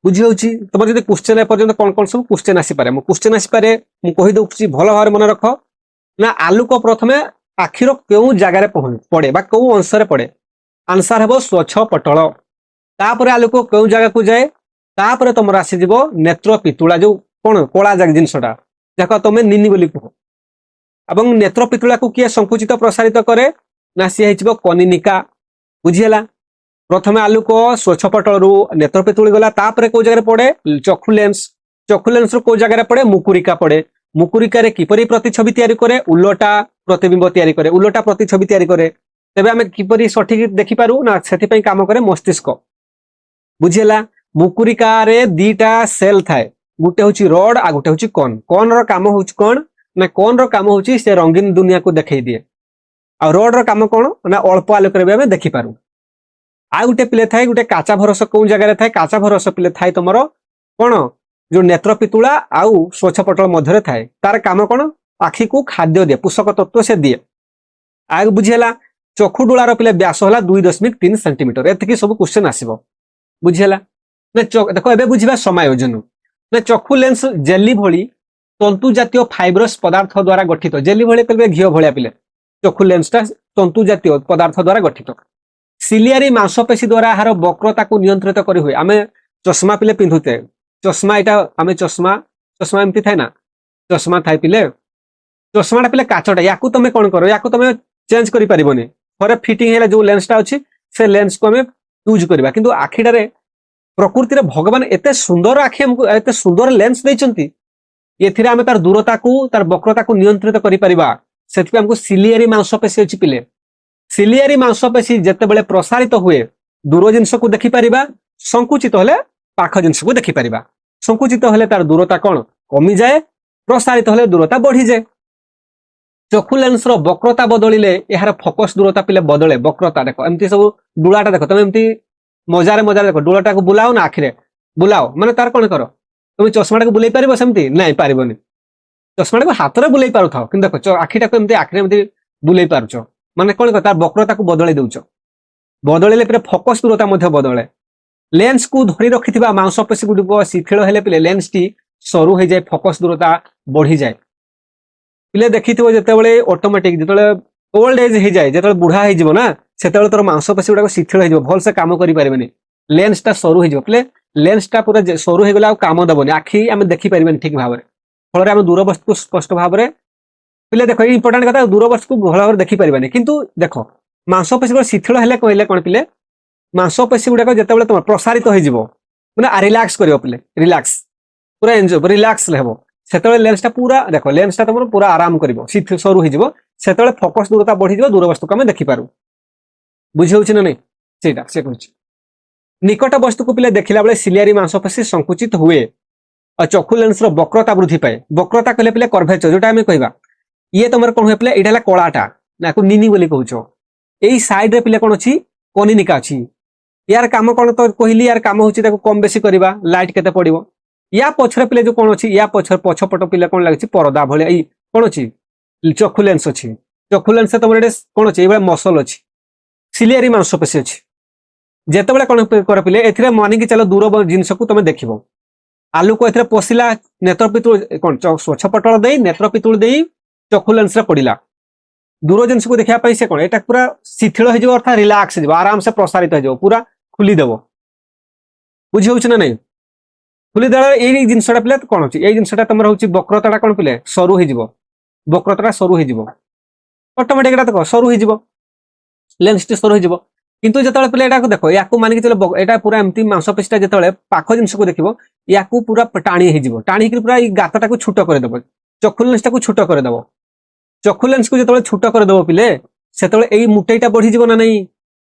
বুঝি হচ্ছে? তোমার যদি কোশ্চেন এপর্যন্ত কোন কোন সব কোশ্চেন আসিপারে, মু কোশ্চেন আসিপারে, মু কহি দউছি ভালো ভাবে মনে রখ। না আলোক প্রথমে আখির কেউ জায়গায় পড়ে বা কেউ অংশে পড়ে, আনসার হব স্বচ্ছ পটল। তাপরে আলোক কেউ জায়গাକୁ যায়, তাপরে তোমার আসিଯିବ নেত্র পিতুলা, যে কোন কলা জিনিসটা যাকে তুমি নিনি বলি কুহ। এবং নেত্র পিতুলাକୁ কিଏ সংকুচিত প্রসারিত করে, না সি হইଯିବ কনিনিকা। বুঝিলা? प्रथमे आलोक स्वच्छपटल रु नेत्र पितुली गला तापर को जगह पड़े चक्षु लेंस को जगह पड़े मुकुरिका पड़े मुकुरिका रे किपरि प्रतिछवि तैयारी करे उल्लटा प्रतिबिंब तैयारी करे उल्लटा प्रतिछवि तैयारी करे तेबे आमे किपरि सठिक देखि पारु ना सेति पई काम करे मस्तिष्क बुझिला मुकुरिका रे दीटा सेल थाए गुटे होची रड आ गुटे होची कोन रो काम होची कोन ना कोन रो काम होची से रंगीन दुनिया को देखै दिए आ रड रो काम कोन ना अल्प आलोक रे आमे देखि पारु आ गुटे पिले थाए गुटे काचा भरस को जगह रे थाए काचा भरस पिले थाए तमरो कोन जो नेत्र पितुला आउ स्वच्छपटल मध्य थाए तार काम कोन आखि को खाद्य दिए पोषक तत्व से दिए आग बुझिला चक्षु डोलार पिले व्यास होला 2.3 सेंटीमीटर एतकी सब क्वेश्चन आसीबो बुझिला ना देखो एबे बुझिबा समायोजन ना चक्षु लेंस जेली भली तंतु जातीय फाइब्रस पदार्थ द्वारा गठित जेली भली पिले घियो भलिया पिले चक्षु लेंसटा तंतु जातीय पदार्थ द्वारा गठित सिलियारी मांसपेशी द्वारा हार वक्रता को नियंत्रित करी हुए आमे चश्मा पिले पिंधुते चश्मा एटा आमे चश्मा एमती थाए ना चश्मा थाए पिले चश्माटा पिले काचटा याकू तमे कोन करो याकू तमे चेंज करि परिबोनी थरे फिटिंग हेला जो लेंसटा अछि से लेंस को हमें यूज करबा किंतु आखिडारे प्रकृति रे भगवान एते सुंदर आखि हमको एते सुंदर लेंस दैचंती एथिरे आमे तार दूरता को तार वक्रता को नियंत्रित करि परिबा सेति हमको सिलियारी मांसपेशी अछि पिले सिलियारी मांसपेशी जेते बेले प्रसारित हुए दूर जिंस को देखि परिबा संकुचित होले पाख जिंस को देखि परिबा संकुचित होले तार दूरता कोन कमी जाए प्रसारित होले दूरता बढ़ी जाए चक्षु लेंस रो वक्रता बदलिले यार फोकस दूरता पिले बदले वक्रता देखो एमती सब डुलाटा देखो तमे एमती मजारे देखो डुलाटा को बुलाओ ना आखिरे बुलाओ माने तार कोन करो तुम चश्माटा को बुलाई पारिबो सेमती नाही पारिबोनी चश्माटा को हाथ रे बुलाई पारुथाओ किंतु देखो आखिटा को एमती आखिरे एमती बुलाई पारुचो माने कोन तार वक्रता को बदलै दउचो बदलैले पिले फोकस दूरता मध्ये बदले लेंस को धरि रखिथिबा मांसपेशी गुडको शिथिल हेले पिले लेंस टी सरू हो जाए फोकस दूरता बढ़ी जाए पिले देखिथिबो जेतेबेले ऑटोमेटिक जेतेबेले ओल्ड एज हो जाए जेतेबेले बुढ़ा हो जिवो ना सेतेबेले तोर मांसपेशी गुडको शिथिल हो जिवो भल से काम करि परिबेनी लेंस टा सरू हो जिवो पिले लेंस टा पूरा सरू हो गेला आ काम दबोनी आखि आमे देखि परिबेनी ठीक भाबरे फल रे आमे दूर वस्तु को स्पष्ट भाबरे पिले देखो इंपोर्टेंट कथा दूर वस्तु को भल भाबरे देखि परिबेनी किंतु देखो मांसपेशी गुड शिथिल हेले कहले कोन पिले मांसपेशी गुडको जेतेबेले तुम प्रसारित हो जिवो माने रिलैक्स करियो पिले रिलैक्स पूरा एन्जॉय रिलैक्स लेबो सेतेबेले लेंस टा पूरा देखो लेंस टा तुम पूरा आराम करिवो शिथिल सरू हो जिवो सेतेबेले फोकस दूरता बढ़ी जिवो दूर वस्तु को हम देखि पारु बुझि होछि ना नै सेटा से कहछि निकट वस्तु को पिले देखिला बेले सिलियारी मांसपेशी संकुचित हुए और चक्षु लेंस रो वक्रता वृद्धि पाए वक्रता कहले पिले कर्वेचर जोटा हम कहबा ये तमर कोन होय पिले एडाला कोलाटा नाकु निनी बोली कहउछो एई साइड रे पिले कोन अछि कोनिनिका अछि यार काम कोन तो कहली यार काम होछि ताको कम बेसी करबा लाइट केते पडिबो या पछरे पिले जो कोन अछि या पछपट पिले कोन लागछि परदा भले एई कोन अछि चक्षु लेंस अछि चक्षु लेंस तमर एडे कोन अछि एबा मसल अछि सिलियारी मांसपेशी अछि जेतेबेले कोन कर पिले एथिरे मानि कि चलो दूर जिंस को तमे देखिबो आलोक एथिरे पसिला नेत्र पितुल कोन स्वच्छपटल देई नेत्र पितुल देई चक्षु लेंस रे पडिला दूर जिंस को देखिया पई से कोन एटा पूरा शिथिल हो जिवो अर्थात रिलैक्स हो जिवो आराम से प्रसारित हो जिवो पूरा खुली देबो बुझि होछ ना नै खुली देला एई जिंसटा पिले कोन होछि एई जिंसटा तमर होछि वक्रताटा कोन पिले सरू हो जिवो वक्रताटा सरू हो जिवो ऑटोमेटिक एटा देखो सरू हो जिवो लेंस टी सरू हो जिवो किंतु जेतले पिले एटा को देखो याकू मानि कि चलो एटा पूरा एमती मांसपेशीटा जेतले पाखो जिंस को देखिबो याकू पूरा टाणी हो जिवो टाणी कि पूरा ई गातटा को छोटो करे देबो चक्षु लेंसटा को छोटो करे देबो चक्षु लेंस को जेतले छोटो करे देबो पिले सेतले एई मुटेइटा बढ़ी जिवो ना नै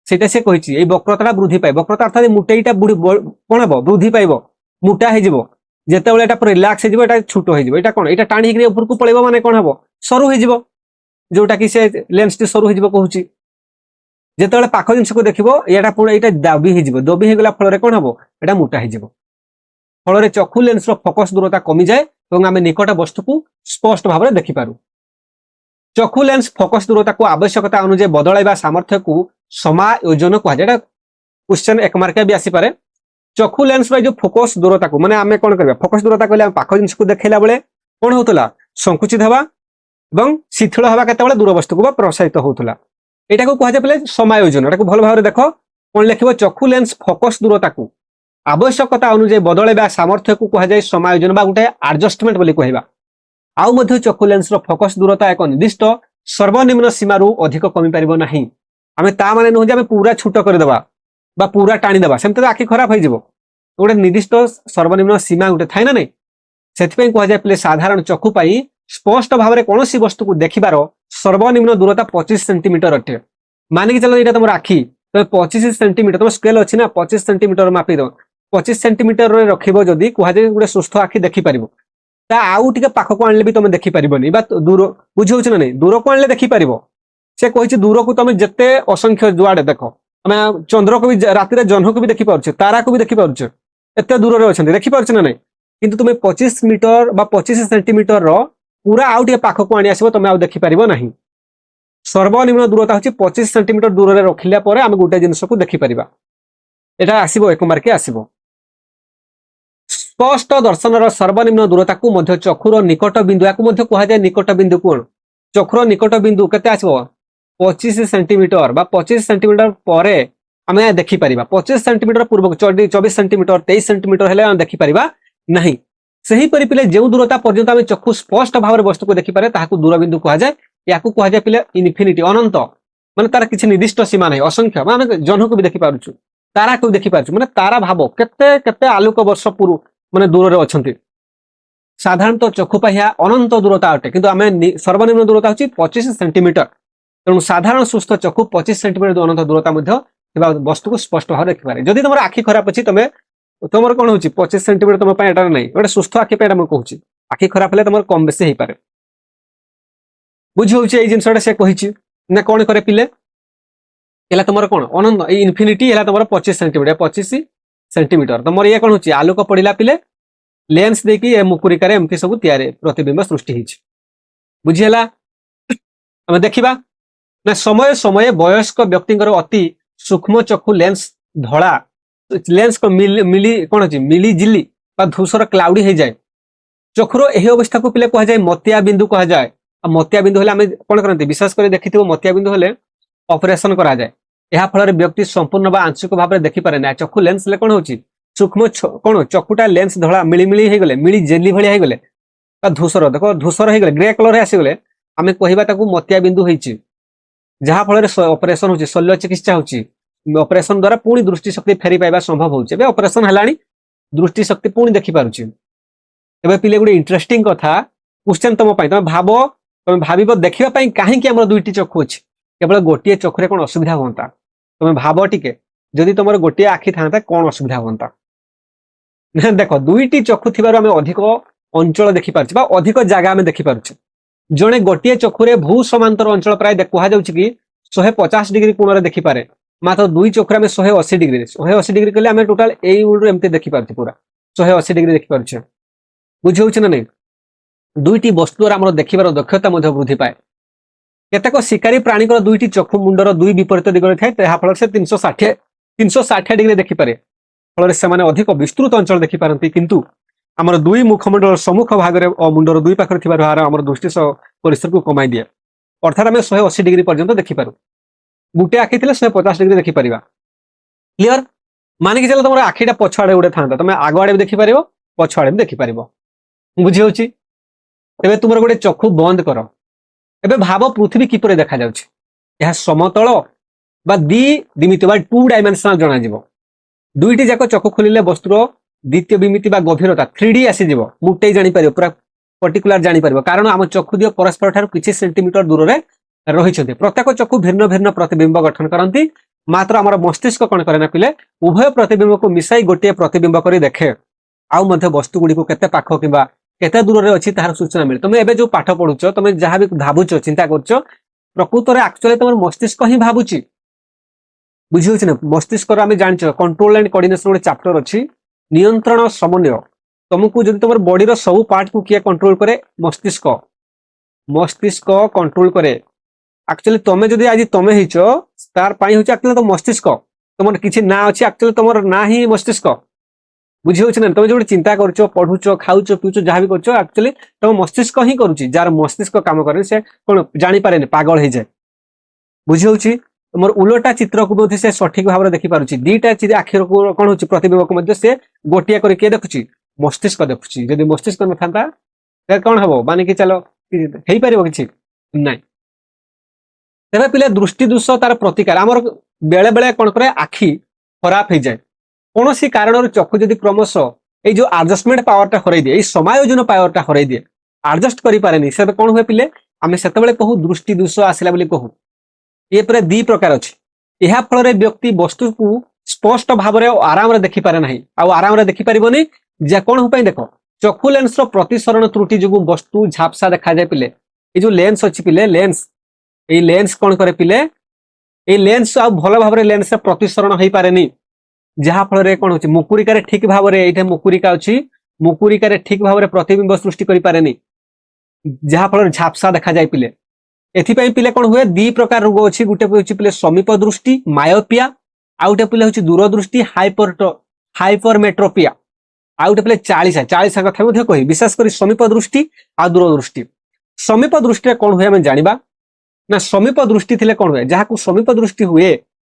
सेटा से कहिछि एई वक्रताटा वृद्धि पाए वक्रता अर्थात मुटेइटा कोन हबो वृद्धि पाइबो मुटा हो जिवो जेतेबेले एटा पूरा रिलैक्स हो जिवो एटा छोटो हो जिवो एटा कोन एटा टाणी कि ऊपर को पळेबो माने कोन हबो सरू हो जिवो जोटा कि से लेंस टी सरू हो जिवो कहूछि जेतेबेले पाखो जिंस को देखिबो एटा पूरा एटा दाबी हो जिवो दबी हो गेला फल रे कोन हबो एटा मुटा हो जिवो फल रे चक्षु लेंस रो फोकस दूरता कमी जाए एवं आमे निकट वस्तु को स्पष्ट भाबरे देखि पारु चक्षु लेंस फोकस दूरता को आवश्यकता अनुसार बदलाइबा सामर्थ्य को समायोजन कहा जाय क्वेश्चन एक मार्क भी आसी पारे चक्षु लेंस रो जो फोकस दूरता को माने आमे कोन करबा फोकस दूरता कहले हम पाखो जिंस को देखैला बेले कोन होतला संकुचित हवा एवं शिथिल हवा केते बेले दूर वस्तु को प्रसारित होतला एटा को कहा जाय पले समायोजन एटा को भल भाबरे देखो कोन लिखिबो चक्षु लेंस फोकस दूरता को आवश्यकता अनुसार बदलाइबा सामर्थ्य को कहा जाय समायोजन बा गुटे एडजस्टमेंट बोली कहबा आउ मध्ये चक्षु लेंस रो फोकस दूरता एक निर्दिष्ट सर्वनिम्न सीमा रु अधिक कमी परिबो नाही आमे ता माने न जे आमे पूरा छोटो कर देबा बा पूरा टाणी देबा सेमते आखि खराब हो जिवो गोटे निर्दिष्ट सर्वनिम्न सीमा गोटे थाए ना नहीं सेथिपई कह जाय पिले साधारण चक्षु पाई स्पष्ट भाव में कौन वस्तु को देखिबार सर्वनिम्न दूरता 25 सेंटीमीटर अटे मानिक चलो ये तुम आखि तो 25 सेंटीमीटर तुम स्केल अच्छी ना 25 सेंटीमीटर मापी दो 25 सेंटीमीटर रखिबो जदी कह जाय गोटे सुस्थ आखि देखि परिबो ता आउ टिके पाख को आनले भी तुम देखि परिबोनी बा दूर बुझौछ ना नहीं दूर को आनले देखि परिबो से कहिछि दूर को तुम जत्ते असंख्य जुआडे देखो हमें चंद्र को भी राति रे जह्न को भी देखि पारुछ तारा को भी देखि पारुछ एते दूर रे अछन देखि पारुछ ना नहीं किंतु तुम 25 मीटर बा 25 सेंटीमीटर रो पूरा आउ टिके पाख को आनी आसीबो तुम आउ देखि परिबो नाही सर्वनिम्न दूरता होछि 25 सेंटीमीटर दूर रे रखिला परे हम गुटे जिंस को देखि परिबा एटा आसीबो एक मार्के आसीबो स्पष्ट दर्शन सर्वनिम्न दूरता को मध्य चक्षुर निकट बिंदु या मध्य कह जाए निकट बिंदु कोण चक्षुर निकट बिंदु केते आसीबो 25 सेंटीमीटर बा 25 सेंटीमीटर परे आमे देखि परिबा 25 सेंटीमीटर पूर्व 24 सेंटीमीटर 23 सेंटीमीटर हेले देखि परिबा नहीं सही परि पिले जेउ दूरता पर्यंत आमे चक्षु स्पष्ट भाव रे वस्तु को देखि पारे ताहाकू दूर बिंदु कह जाए याकू कह जाए पिले इनफिनिटी अनंत माने तार किछि निर्दिष्ट सीमा नहीं असंख्य माने जह्न को भी देखि पारुछु तारा को देखि पारुछु माने तारा भाव केते केते आलोक वर्ष पूर्व माने दूर रे अछंती साधारणतः चक्षु पाहिया अनंत दूरता अटे किंतु आमे सर्वनिम्न दूरता होची 25 सेंटीमीटर तेणु साधारण सुस्थ चक्षु 25 सेंटीमीटर अनंत दूरता मध्य वस्तु को स्पष्ट भाव देखि पारे जदि तुमर आखि खराब अछि तमे तुमर कोन होची 25 सेंटीमीटर तुम पय एटा नै गोटे सुस्थ आखि पे हम कहूची आखि खराब हेले तुमर कम बेसी हे पारे बुझ होची ए जिंसटा से कहिची ना कोन करे पिले एला तुमर कोन अनंत ए इनफिनिटी एला तुमर 25 सेंटीमीटर 25 सेंटीमीटर तुमर ये कोन होची आलोक पडिला पिले लेंस देखि ए मुकुरिकारे एमती सब तयारे प्रतिबिंब सृष्टि हिची बुझियला हम देखिबा ना समय समय वयस्क व्यक्तिଙ୍କର अति सूक्ष्म चक्षु लेंस धड़ा लेंस को मिली कौन अच्छी मिली जिली धूसर क्लाउडी हो जाए चक्षुर यही अवस्था को पिले कह जाए मतिया बिंदु कह जाए मतिया बिंदु हेले कौन करते विशेष कर देखि मतिया बिंदु हेले ऑपरेशन करा जाए यह फल व्यक्ति संपूर्ण बा आंशिक भाव में देखि पारे ना चक्षु लेंस ले कौन होची सूक्ष्म कौन चक्षुटा लेंस धड़ा मिली हो गले मिली जेली भाया हो गले धूसर देखो धूसर हो गले ग्रे कलर आसीगले आम कहवा मतिया बिंदु होती जहाँ फल ऑपरेशन होची शल्य चिकित्सा होची ऑपरेशन द्वारा पुणी दृष्टि शक्ति फेरी पाइबा संभव होचे बे ऑपरेशन हलानी दृष्टि शक्ति पुणी देखि पारुची एबे पिले गुडी इंटरेस्टिंग कथा क्वेश्चन तम पई तमे भाबिबो देखिबा पई काहे कि हमर दुईटी चक्षु अछि केवल गोटिए चक्षुरे कोन असुविधा होंता तमे भाबो टिके जदि तमर गोटिए आखि थांता कोन असुविधा होंता देखो दुईटी चक्षु थिबार हम अधिक अंचल देखि पारछि बा अधिक जागा हम देखि पारछि जणे गोटिए चक्षुरे भू समांतर अंचल प्राय देखुहा जाउछि कि 150 डिग्री कोणरे देखि पारे मात्र दुई चक्षुरे हम 180 डिग्री 180 डिग्री कले हम टोटल एई उडु एमते देखि पारछि पूरा 180 डिग्री देखि पारछि बुझौछि ना नै दुईटी वस्तुर हमर देखिबार दक्षता मध्ये वृद्धि पाए केतेक शिकारी प्राणी को दुईटी चक्षु मुंडर दुई विपरीत दिगरे थाए तेहा फल से 360 डिग्री देखि पारे फल से माने अधिक विस्तृत अंचल देखि पारंती किंतु हमर दुई मुखमंडल सम्मुख भाग रे मुंडर दुई पाखर थिबार हार हमर दृष्टि परिसर को कमाई दिए अर्थात हम 180 डिग्री पर्यंत देखि पारु गुटे आखि थिले 150 डिग्री देखि परिबा क्लियर माने कि चलो तुम आखिटा पछ आड़े गुटे थांता तुम आग आड़े भी देखि पारिबो पछ आड़े भी देखि पारिबो बुझी होची एबे तुमर गुटे चक्षु बंद कर एबे भाव पृथ्वी किपरे देखा जाउछि यह समतल बा द्विमिति बा 2 डायमेंशनल जणा जिवो दुईटी जाक चक्षु खोलिले वस्तुर द्वितीय विमिति बा गभीरता 3D आसी जिवो मुटे जानि पारिबो पूरा पर्टिकुलर जानि पारिबो कारण हम चक्षु दियो परस्पर ठार किछि सेंटीमीटर दूर रे रहिछन्ते प्रत्येक चक्षु भिन्न भिन्न प्रतिबिंब गठन करंती मात्र हमर मस्तिष्क कोन करे ना पिले उभय प्रतिबिंब को मिसाई गोटे प्रतिबिंब करी देखे आउ मध्य वस्तु गुडी को केते पाखो किबा केते दूर रे अछि तार सूचना मिले तुम एबे जो पाठ पढुचो तुम जहां भी भाबुचो चिंता करचो प्रकृत रे एक्चुअली तुम मस्तिष्क ही भाबुची बुझी होछि ना मस्तिष्क रे हम जानिचो कंट्रोल एंड कोऑर्डिनेशन गोटे चैप्टर अछि नियंत्रण समन्वय तुमको जदि तुम बॉडी रो सब पार्ट को किए कंट्रोल करे मस्तिष्क मस्तिष्क कंट्रोल करे एक्चुअली तमे जदि आज तमे हिचो तार पाई होछि एक्चुअली तो मस्तिष्क तुमर किछि ना अछि एक्चुअली तुमर ना ही मस्तिष्क बुझी होछि ना तुम जो चिंता करचो पढुचो खाउचो पिउचो जहां भी करचो एक्चुअली तुम मस्तिष्क ही करूछि जार मस्तिष्क काम करे से कोन जानि पारेनी पागल हे जाय बुझी होछि तुमर उलटा चित्र को मध्ये से सठिक भाव रे देखि पारुछि दीटा चित्र आखिर को कोन होछि प्रतिबिंब को मध्ये से गोटिया करी के देखुछि मस्तिष्क देखुछि यदि मस्तिष्क न थांता त कोन हबो माने कि चलो हेई परिबो किछि नै तेबे पिले दृष्टि दोष तार प्रतिकार हमर बेले बेले कोन करे आखि खराब हो जाए कौन सी कारण चक्षु जदि क्रमश ये जो आडजस्टमेंट पावरटा हरई दिए समायोजन पावरटा हरई दिए आडजस्ट करें से कौन हुए पिले आम से कहू दृष्टि दोष आसला कहू ये पूरा दी प्रकार अच्छी यह फल व्यक्ति वस्तु को स्पष्ट भाव में आराम देखिपारे ना आराम देखिपारे जे कौन हो देख चक्षु लेंस प्रतिसरण त्रुटि जो वस्तु झापसा देखा जाए पिले ये जो लेंस अच्छी पिले लेंस कौन करे पिले ये लेंस आ भल भाव लेंस प्रतिसरण हो पारे जहाँफल कौन हो मुकुरिकार ठीक भाव में ये मुकुरिका अच्छी मुकुरिकार ठीक भाव में प्रतिबिंब सृष्टि करें जहाँफल झापसा देखा जाए पिले एथिपाई पिले कौन हुए दी प्रकार रोग अच्छी गोटे हूँ पिले समीप दृष्टि मायोपिया आउ गोटे पिले हूँ दूरदृष्टि हाइपरमेट्रोपिया आउ गोटे पिले 40 कथा कही विशेषकर समीप दृष्टि आ दूरदृष्टि समीप दृष्टि कौन हुए आम जाना ना समीप दृष्टि थिले कौन हुए जहाँ समीप दृष्टि हुए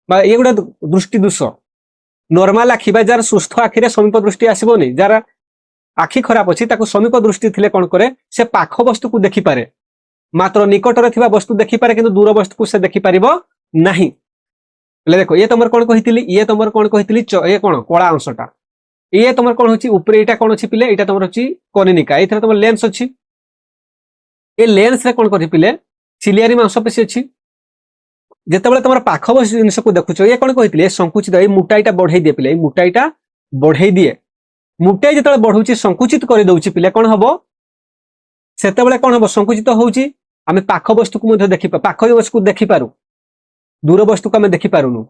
ये गोटे दृष्टि दोष नॉर्मल आखि जार सुस्थ आखिरे समीप दृष्टि आसबनी जार आखि खराब अच्छी समीप दृष्टि थिले कौन करे से पाख वस्तु को देखिपारे मात्र निकटरे थिबा वस्तु देखिपारे किंतु दूर वस्तु को से देखिपारिबो नाही देखो ये तुम कौन कही ये तुम कौन कही ये कौन कला अंशटा ये तुम कौन होची ऊपर एटा कौन अच्छी पिले एटा तुम होची कनिनिका ये तुम लेंस अच्छी ये लेंस रे कौन करी पिले सिलियारी मांसपेशी अच्छी जितेबाला तुम पाख जिनस को देखुच ये कौन कही संकुचित ये मुटाईटा बढ़ई दिए पिले मुटाईटा बढ़ई दिए मुटाई जिते बढ़ुची संकुचित कर दउची पिले कौन हम से कौन हम संकुचित होउची आमे पाख वस्तु को देखी पाख वस्तु को देखिपारू दूर वस्तु को आम देखिपारूनु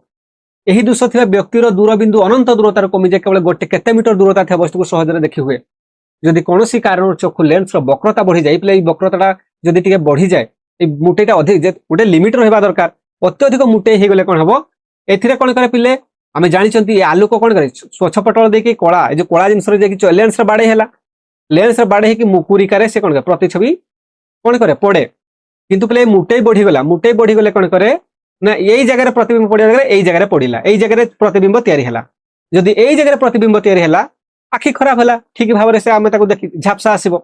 यही दोष थी व्यक्तिर दूरबिंदु अनंत दूरतार कमी जाए केवल गोटे केते मीटर दूरता था वस्तु को सहज देखी हुए जदि कौन कारण चक्षु लेंस वक्रता बढ़ी जाए पे वक्रता जदि टे बढ़ी जाए मुटेटा अधिक गोटे लिमिट रहा दरकार अत्यधिक मुटे हो गले कौन हम ए कौन करे पिले आम जानी आलोक कौन करे स्वच्छ पटल देखिए कला जो कला जिन लेंस बाड़े है लेंस बाड़े कि मुकुरिकार से कौन करे प्रतिछवि कौन करे पड़े किंतु पे मुटे बढ़ीगले कौन करे ना यही जगह प्रतिबिंब पड़ा यही जगह पड़ा यही जगह प्रतिबिंब या जदि यही जगह प्रतिबिंब या आखि खराब है ठीक भाव से आम देखी झापसा आसब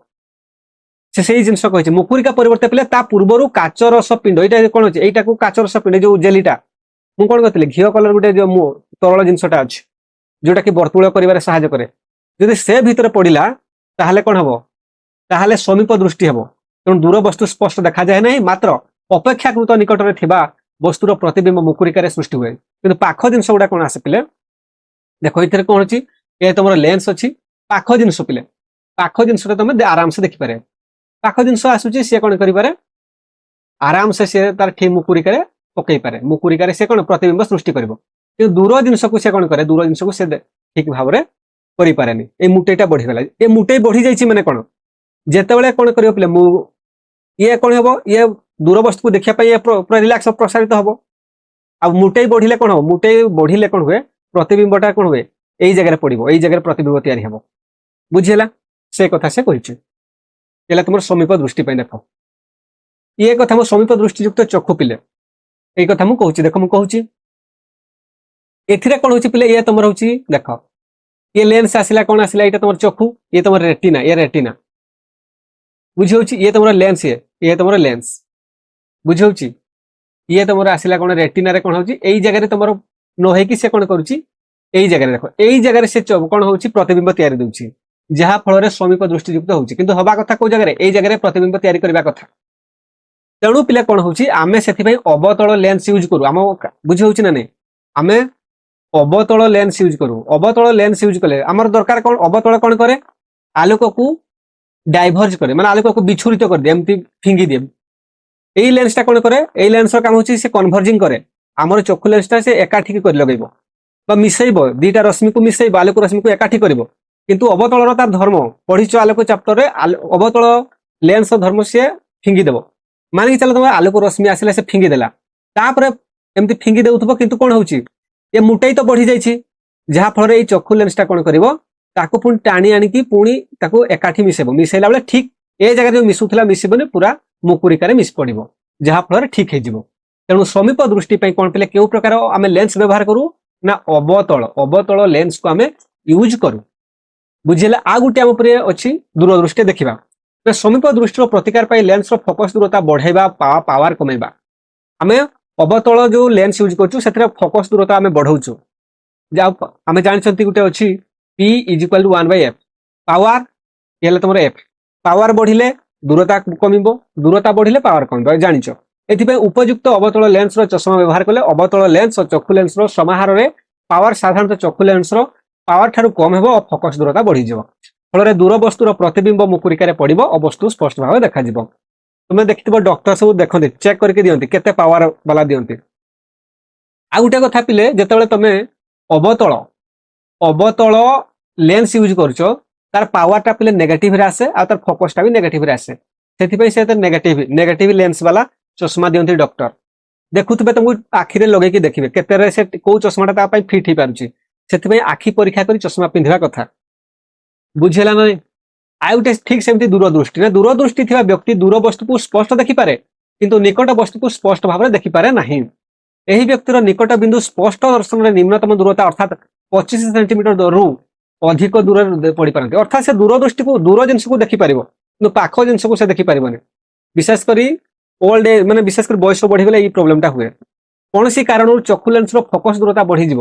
से जिन कही मुकुरिका परिवर्ते पे पूर्वर काचरस पिंड ये कौन अच्छे यही काचरस पिंड जो जेलीटा मुझे कौन कहती घीओ कलर गोटे जो तरल जिनसा अच्छी जोटा कि वर्तुल कर साहाय्य करे जदि से भितर पड़ा ताहले कौन हम ताहले समीप दृष्टि हम तेणु दूर वस्तु स्पष्ट देखा जाए ना मात्र अपेक्षाकृत निकटरे थिबा वस्तुर प्रतिबिंब मुकुरिकार सृष्टि हुए कि पाख जिनस गुड़ा कौन आसे पिले देखो ये कौन अच्छी ये तुम लेंस अच्छी पाख जिनस पिले पाख जिनस तुम आराम से देखिपारे पाख जिनस आसूची सी कौन करें आराम से सी तार ठीक मुकुरिकार पकई पारे मुकुरिकार से कौन प्रतिबिंब सृष्टि कर दूर जिनस को कौन करे दूर जिनस को ठीक भाव में करें ये मुटेटा बढ़ीगला ये मुटे बढ़ी जाइए मैंने कौन जिते कौन कर पे ये कौन हम ये दूर वस्तु को देखा पूरा रिलैक्स प्रसारित हम आ मुटे बढ़िले कौन हम मुटे बढ़िले कौन हुए प्रतिबिंबटा कौन हुए यही जगह पड़ो यही जगह प्रतिबिंब तैयारी हम बुझीला से कथा से कही तुम समीप दृष्टि देख ये कथा मो समीप दृष्टियुक्त चक्षु पिले ये कथा मुझे देख मुझे कौन हो पिले ये तुम हूँ देख ये लेंस आसला कौन आसला ये तुम चक्षु ये तुम रेटिना बुझे ये तुम लेंस ये तुम लेंस बुझे ये तुम आसला कौन रेटिना कौन हो जगह तुम नई से कौन करुच्ची यही जगह देख यही जगह से कौन हो प्रतिबिंब तैयारी दूसरी जहाँ फल समीप दृष्टियुक्त होची किंतु हवा कथा को जगह यही जगह प्रतिबिंब तैयारी करबा कथा तेणु पिला कौन होची आमे सेथिबाई अवतल लेंस यूज करू आम बुझे ना नहीं आमे अवतल लेंस यूज करू अवतल लेंस यूज कले आमर दरकार कौन अवतल कौन करे आलोक को डाइभर्ज करे माने आलोक को विछुरित कर दे एमती फिंगी दे यही लेंसटा कौन करे यही लेंस काम होची से कन्वर्जिंग करे आमर चक्षु लेंसटा से एकाठी कर लगेबो बा मिसेइबो दीटा रश्मि को मिसेइबो आलोक रश्मि को एकाठी करिवो किंतु अवतलर तार धर्म पढ़ीच आलोक चैप्टर रे अवतल लेंस धर्म से फिंगी देबो मानिक चलो तुम आलोक रश्मि आसिला से फिंगी देला तापर एमती फिंगी देउथबो किंतु कोन होउची ये मुटाई तो बढ़ी जाइए जहाँ फल ये चक्षु लेंसटा कौन कर पुणी टाणी आणिकी पुणी एकाठी मिसेब मिसेला बेले ठीक ए जगह जो मिसुला मिसबनी पूरा मुकुरिकार मिस पड़ो जहाँ फल ठीक हो तेणु समीप दृष्टि कौन पे क्यों प्रकार आम लेंस व्यवहार करूँ ना अवतल लेंस को आम यूज करूँ बुझेगा आ गोटे आम अच्छी दूरदृष्टि देखा समीप दृष्टि प्रतिकार लेंस फोकस दूरता बढ़ाइबा पावर कमेबा आम अवतल जो लेंस यूज करूँ से फोकस दूरता आम बढ़ाऊँ आम जानते गोटे अच्छी P is equal to 1/f power ये तुम एफ पावर बढ़िले दूरता कम दूरता बढ़िले पावर कम जानिच एथि उपयुक्त अवतल लेंस चषमा व्यवहार कले अवतल लेंस और चक्षु लेंस समाहार में पावर साधारणतः चक्षु लेंस पावर ठारू कम हो और फोकस दूरता बढ़ी फल दूर वस्तुर प्रतिबिंब मुकुरिकार पड़ो और वस्तु स्पष्ट भाव देखा तुम्हें देखिए डॉक्टर सब देखते चेक करके दिखती केते पावर वाला दिखती आ गोटे कथा पिले जिते तुम अवतल अवतल लेंस यूज कर तार पावरटा पिले नेगेटिव रे आसे आ तार फोकसटा भी नेगेटिव रे आसे से नेगेटिव लेंस वाला चश्मा दिखती डॉक्टर देखुवे तुमको आखिरे लगे देखिए केते से कौ चश्माटा फिट हो पारुची से आखि परीक्षा कर चश्मा पिंधा कथा बुझेगा ना आउ गोटे ठीक सेमती दूरदृष्टि ना दूरदृष्टि थी व्यक्ति दूर वस्तु को स्पष्ट देखिपारे किंतु निकट वस्तु को स्पष्ट भाव में देखिपारे नहीं यही व्यक्तिर निकट बिंदु स्पष्ट दर्शन में निम्नतम दूरता अर्थात 25 सेंटीमीटर रु अधिक दूर पड़ी पारती अर्थात से दूरदृष्टि को दूर जिनस को देखिपार कि पाख जिनस को से देखिपार विशेषकर ओल्ड एज माने विशेषकर बयस बढ़ीगले ये प्रोब्लेमटा हुए कौन सी कारण चक्षु लेंस फोकस दूरता बढ़ी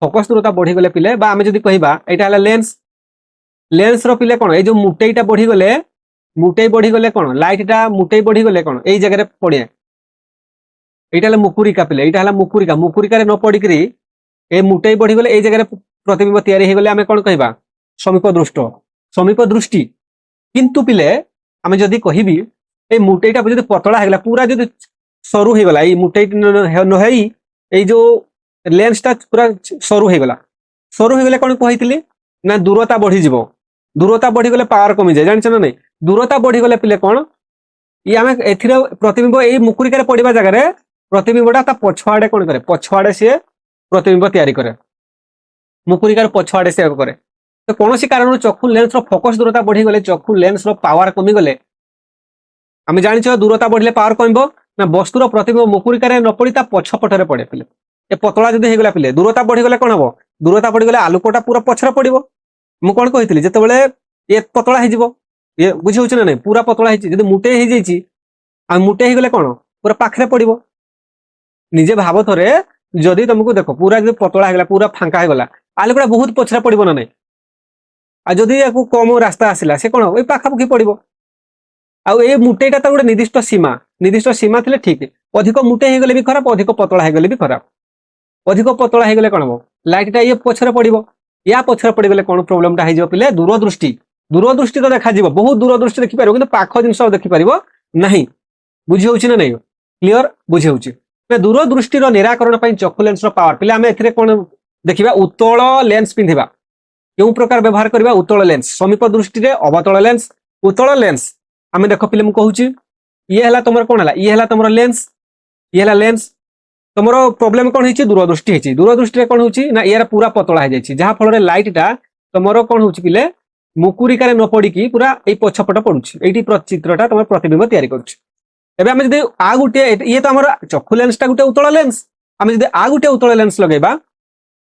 फोकस दूरता बढ़ीगले पिले आम जब कहवा यहाँ लेंस लेंस पिले कौन ये मुटेईटा बढ़ीगले मुटेई बढ़ीगले कौन लाइटा मुटेई बढ़ीगले कौन यही जगह पड़े यहाँ मुकुरिका पिले यहाँ मुकुरिका मुकुरिका न पड़िक ये मुटेई बढ़ीगले यही जगह प्रतिबिंब तैयारी होगले आम कौन कहवा समीप दृष्टि किंतु पिले आम जदि कहबी ये मुटेईटा जो पतला होगा पूरा जो सरू होगला ये मुटेई नई जो लेंसटा पूरा सरू होगला कौन कही ना दूरता बढ़ी दूरता बढ़ीगले पावर कमी जाए जान ना नहीं दूरता बढ़ीगले पिले कौन ये आम ए प्रतिबिंब यही मुकुरिकार पड़ा जगह प्रतिबिंबटा पछुआड़े कौन करे पछुआड़े सी प्रतिबिंब तैयारी करे मुकुरिकार पछुआड़े से करे तो कौन सी कारण चक्षु लेंस फोकस दूरता बढ़ीगले चक्षु लेंस पावर कमीगले आम जानी दूरता बढ़िले पावर कम ना वस्तुर प्रतिबिंब मुकुरिकार न पड़ी पछपटे पड़े पिले ए पतला जब होगा पिले दूरता बढ़ीगले कौन हम दूरता बढ़ीगले आलोकटा पूरा पछरे पड़ो मुझे कौन कही जिते ये पतला हो ये बुझे ना नहीं पूरा पतला हो मुटे हो मुटे होगले कौन पूरा पाखे पड़ो निजे भाव थे जदि तुमको देख पूरा जो पतला होगा पूरा फांका होगला आलोकटा बहुत पछरे पड़ो ना नहीं आदि या कम रास्ता आसला से कौन ये पाखापाखि पड़ो आउ ये मुटेटा तो गोटे निर्दिष्ट सीमा थे ठीक अधिक मुटे होगले भी खराब अधिक पतला होगले भी खराब अधिक पतला होगले कौन हम लाइटा ये पछरे पड़ो या पछरे पड़गले कौन प्रोब्लेमटा हो पिले दूरदृष्टि तो देखा बहुत दूरदृष्टि देखिपार कि पाख जिन देखिपार ना बुझे ना नहीं क्लीयर बुझे दूरदृष्टि निराकरण चक्षु लेंस पावर पिले आम ए कौन देखा उत्तल लेंस पिंधा क्यों प्रकार व्यवहार करवा उत्तल लेंस समीप दृष्टि अवतल लेंस उत्तल लेंस आम देख पिले मुझे ये है तुम कौन है ये है तुम लेंस ये है लेंस तुम प्रोब्लेम कौन है दूरदृष्टि दूरदृष्टि कौन हो यार पूरा पतला हो जाए जहाँफल लाइटा तुम कौन हो पिले मुकुरिकार न पड़ी पूरा ये पछपट पड़ुची ये चित्रटा तुम प्रतिबिंब तैयारी कर आ गोटे ये तो आम चक्षु लेंसटा गोटे उत्तल लेंस आम जब आ गोटे उत्तल लेंस लगेगा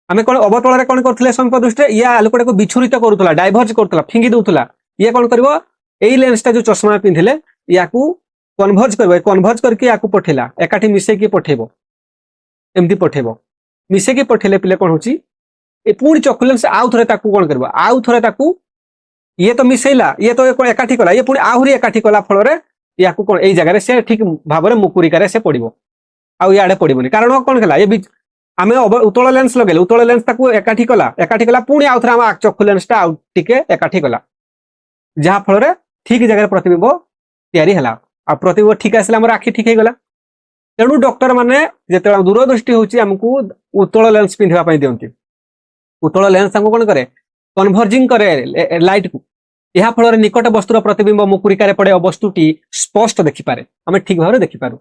आम कौन अवतल कौन करते समीप दृष्टि ये आलोकटा को विच्छुरित करूला डाइभर्ज करूला फिंगी दूला ये कौन कर यही लेंसटा जो चश्मा पिंधिले या कन्भर्ज कर कन्भर्ज करके या पठेला एकाठी मिसेकी पठेब एमती पठेब मिसेकी पठेले पिले कौन होची पुणी चक्षु लेंस आउ थे कौन कर आउ थे ये तो मिसेला ये तो एकाठी कला ये पुणी आहरी एकाठी कला फल या कौन यही जगह से ठीक भाव में मुकुरिकार से पड़ो आउ इे पड़ोनी कारण कौन है ये आम उत्तल लेंस लगे उत्तल लेंस एकाठी कला पुणी आउ थे आम चक्षु लेंसटा आउ टिके एकाठी कला जहाँफल ठीक जगह प्रतिबिंब तैयारी है आ प्रतिबिंब ठीक आसला आम आखि ठीक होगा तेणु डॉक्टर माने जो दूरदृष्टि होमको उत्तल लेंस पिंधापी दिखती उत्तल लेंस कौन करे कन्भर्जिंग करे लाइट को यह फल निकट वस्तुर प्रतिबिंब मुकुरिकार पड़े वस्तुटी स्पष्ट देखिपारे आम ठीक भाव में देखिपारू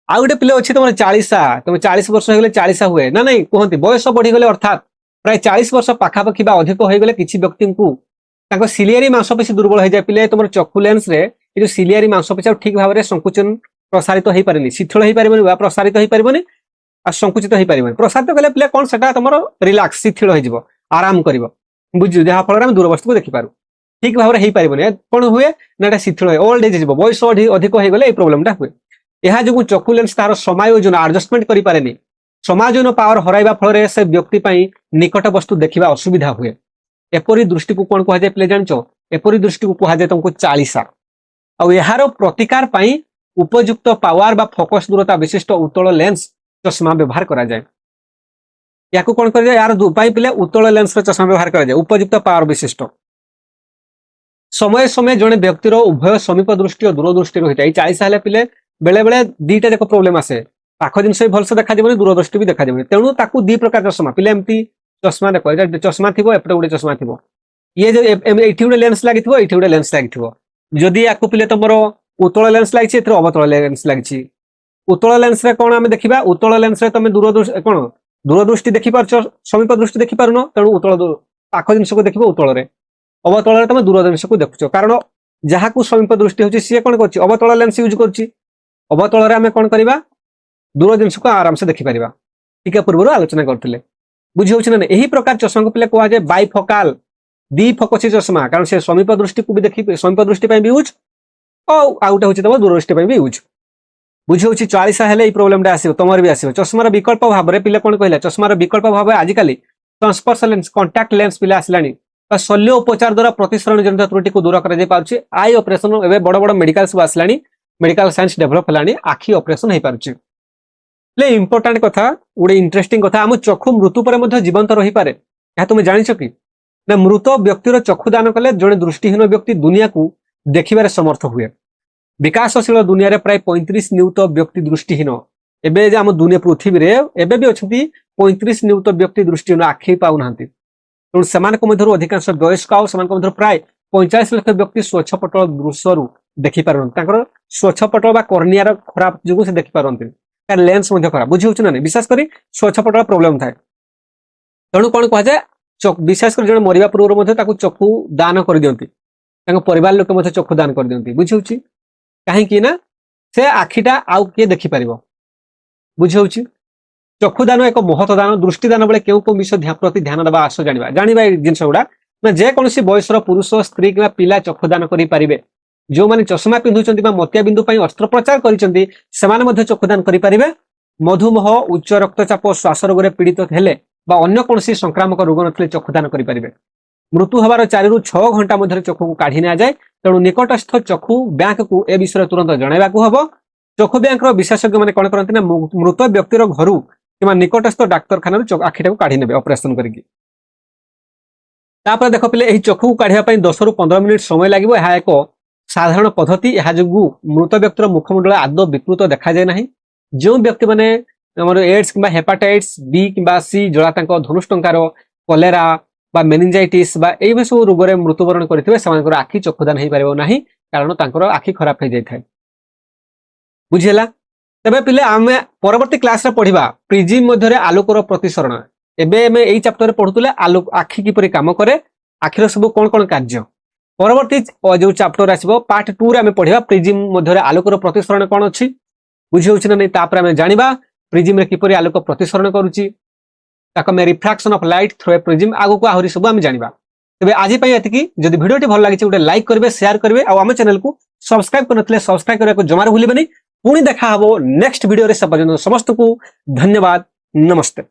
आ गोटे पिले अच्छी तुम 40 तुम 40 वर्ष हो 40 हुए ना नहीं कहते बयस बढ़ीगले अर्थात प्राय 40 वर्ष पाखापाखि अधिक होगले किसी व्यक्ति को सिलियारी मांसपेशी दुर्बल हो जाए पिले तुम चक्षु लेंस रे जो सिलियारी मांसपेशी ठीक भाव में संकुचन प्रसारित हो पारे शिथिल हो पारे प्रसारित हो पारे आ संकुचित हो पारे प्रसारित कले पिले कौन से तुम रिलैक्स शिथिल हो आराम कर बुझु जहाँफल आम दूर वस्तु को देखिपारू ठीक भाव में हो पारे कौन हुए ना शिथिल ओल्ड एज बयस अधिक होगले ये प्रोब्लेमटा हुए यह जो चक्षु लेंस तार समायोजन आडजस्टमेंट करें समाजन पावर हराइबा फल से व्यक्ति पाई निकट वस्तु देखा असुविधा हुए एपरी दृष्टि को कौन कहुए पे जान एपरी दृष्टि को कहुए तुमको चालीसा आर प्रतिकार पाई उपयुक्त पावर बा फोकस दूरता विशिष्ट उत्तल लेंस चश्मा व्यवहार करा जाए या कौन कर यार उपाय पिले उत्तल लेंस चश्मा व्यवहार करा जाए उपयुक्त पावर विशिष्ट समय समय जड़े व्यक्तिर उभय समीप दृष्टि और दूरदृष्टि रही है 40 हेल्ले पिले बेले बेले दीटा जाक प्रोब्लेम आसे पाख जिनस भी भलसे देखा दूरदृष्टि भी देखा तेणु ताकू दी प्रकार चश्मा पिले एमती चश्मा देखो चश्मा थी एपटे गोटे चश्मा थी ये जो ये गोटे लेंस लगी ये गोटे लेंस लगी जदि या पिले तुम उत्तल लेंस लगी अवतल लेंस लगी उत्तल लेंस कौन आम देखा उत्तल लेंस तुम दूरदृष्टि कौन दूरदृष्टि देखिपार समीप दृष्टि देखिपार तेणु उत्तल पाख जिनस को देख उत्तल अवतल तुम दूर जिनस को देखुच कारण जहाँ को समीप दृष्टि होची सी कौन कर अवतल लेंस यूज कर अवतल आम कौन करवा दूर जिनस को आराम से देखिपर टीका पूर्व आलोचना करते बुझे ना यही प्रकार चश्मा को पिले कहुए बाइफोकाल द्विफोकसी चश्मा कारण से समीप दृष्टि को भी देखी समीप दृष्टि भी यूज और आउटा हूँ तुम दूरदृष्टि भी यूज बुझे 40 हेल्ले प्रोब्लेम आसो तुम भी आसो चश्मार विकल्प भाव में पिले कौन कहला चश्मार विकल्प भाव आजिकल ट्रांसपर्स लेंस कंटाक्ट लेंस पिले आसलानी शल्य उपचार द्वारा प्रतिसरण जनित त्रुटि को दूर कर आई ऑपरेशन एवं बड़ बड़ मेडिकल सब आसलानी मेडिकल साइंस डेभलप होलानी आखि ऑपरेशन हो पारुछि इंपोर्टेंट कथा गोटे इंटरेस्टिंग कथा आम चक्षु मृत्यु पर जीवंत रही पारे या तुम जानिछ कि ना मृत व्यक्तिर चक्षु दान कले जड़े दृष्टिहीन व्यक्ति दुनिया को देखिबार समर्थ हुए विकासशील दुनिया रे प्राय 35 नियुत व्यक्ति दृष्टिहीन एबे आम दुनिया पृथ्वी रे एबे भी अच्छी 35 नियुत व्यक्ति दृष्टिहीन आखि पाऊना तेणु से अधिकांश वयस्क और प्राय 45 लाख व्यक्ति स्वच्छपटल दृश्य देखिपार स्वच्छपटल कर्नियार खराब जो से देखिपारती लेंस खराब बुझे ना विशेष कर स्वच्छपटल प्रोब्लेम थाए तेणु कौन कहुए विशेषकर जड़े मरवा पूर्व चक्षु दान कर दियंती परिवार लोक चक्षु दान कर दियंती बुझे कहीं से आखिटा आउ किए देखिपर बुझे चक्षुदान एक महत्व दान दृष्टिदान बेले क्यों कौ विषय प्रति ध्यान देवा आस जाना जिनस गुड़ा ना जेकोसी बयसर पुरुष स्त्री कि पिला चक्षुदान करें जो मैंने चश्मा पिंधुंट मोतिया बिंदु अस्त्रोपचार करते चक्षुदान करें मधुमेह उच्च रक्तचाप श्वास रोग पीड़ित हेले अन्य कौन संक्रामक रोग न चक्षुदान करें मृत्यु हबार 4 ରୁ 6 घंटा मध्य चक्षु को काढ़ी नि जाए तेणु निकटस्थ चक्षु बैंक को ए विषय तुरंत जनवाक हम चक्षु बैंक विशेषज्ञ मैंने कौन करते ना मृत व्यक्तिर घर कि निकटस्थ डाक्तखाना आखिटा को काढ़ी ने ऑपरेशन करके देख पे चक्षु को काढ़ा 10 ରୁ 15 मिनिट समय लगे यह एक साधारण पद्धति यह जो मृत व्यक्तिर मुखमंडल आदौ विकृत देखा जाए ना जो व्यक्ति मैंने एड्स कि हेपाटाइटिस बी कि सी जड़ा धनुष्टंकार कलेरा बा मेनिंजाइटिस बा एई सब रोग रे मृत्युवरण करथिबे समानकर आखि चक्षुदान हेई पारिबो नाही कारण तांकर आखि खराब हो जाय थाए बुझिला तबे पिले आमे परवर्ती क्लास रे पढिबा प्रिज्म मध्यरे आलोकर प्रतिसरण एबे एमे एई चैप्टर रे पढुतले आलोक आखि किपरि काम करे आखिर सब कोन कोन कार्य परवर्ती जो चैप्टर आसीबो पार्ट 2 रे आमे पढिबा प्रिज्म मध्यरे आलोकर प्रतिसरण कोन अछि बुझि होछि ना नै तापर आमे जानिबा प्रिज्म रे किपरि आलोक प्रतिसरण करूछि ताको refraction of light through a prism आगु को आहुरी सब आमे जानिबा तबे आज पई एतिकी जदि वीडियोटी भल लागिछि उटे लाइक करबे शेयर करबे आ हम चैनल को सब्सक्राइब करनथले सब्सक्राइब करे को जमार भूलिबेनी पुणी देखा हबो नेक्स्ट वीडियो रे सब समस्त को धन्यवाद नमस्ते।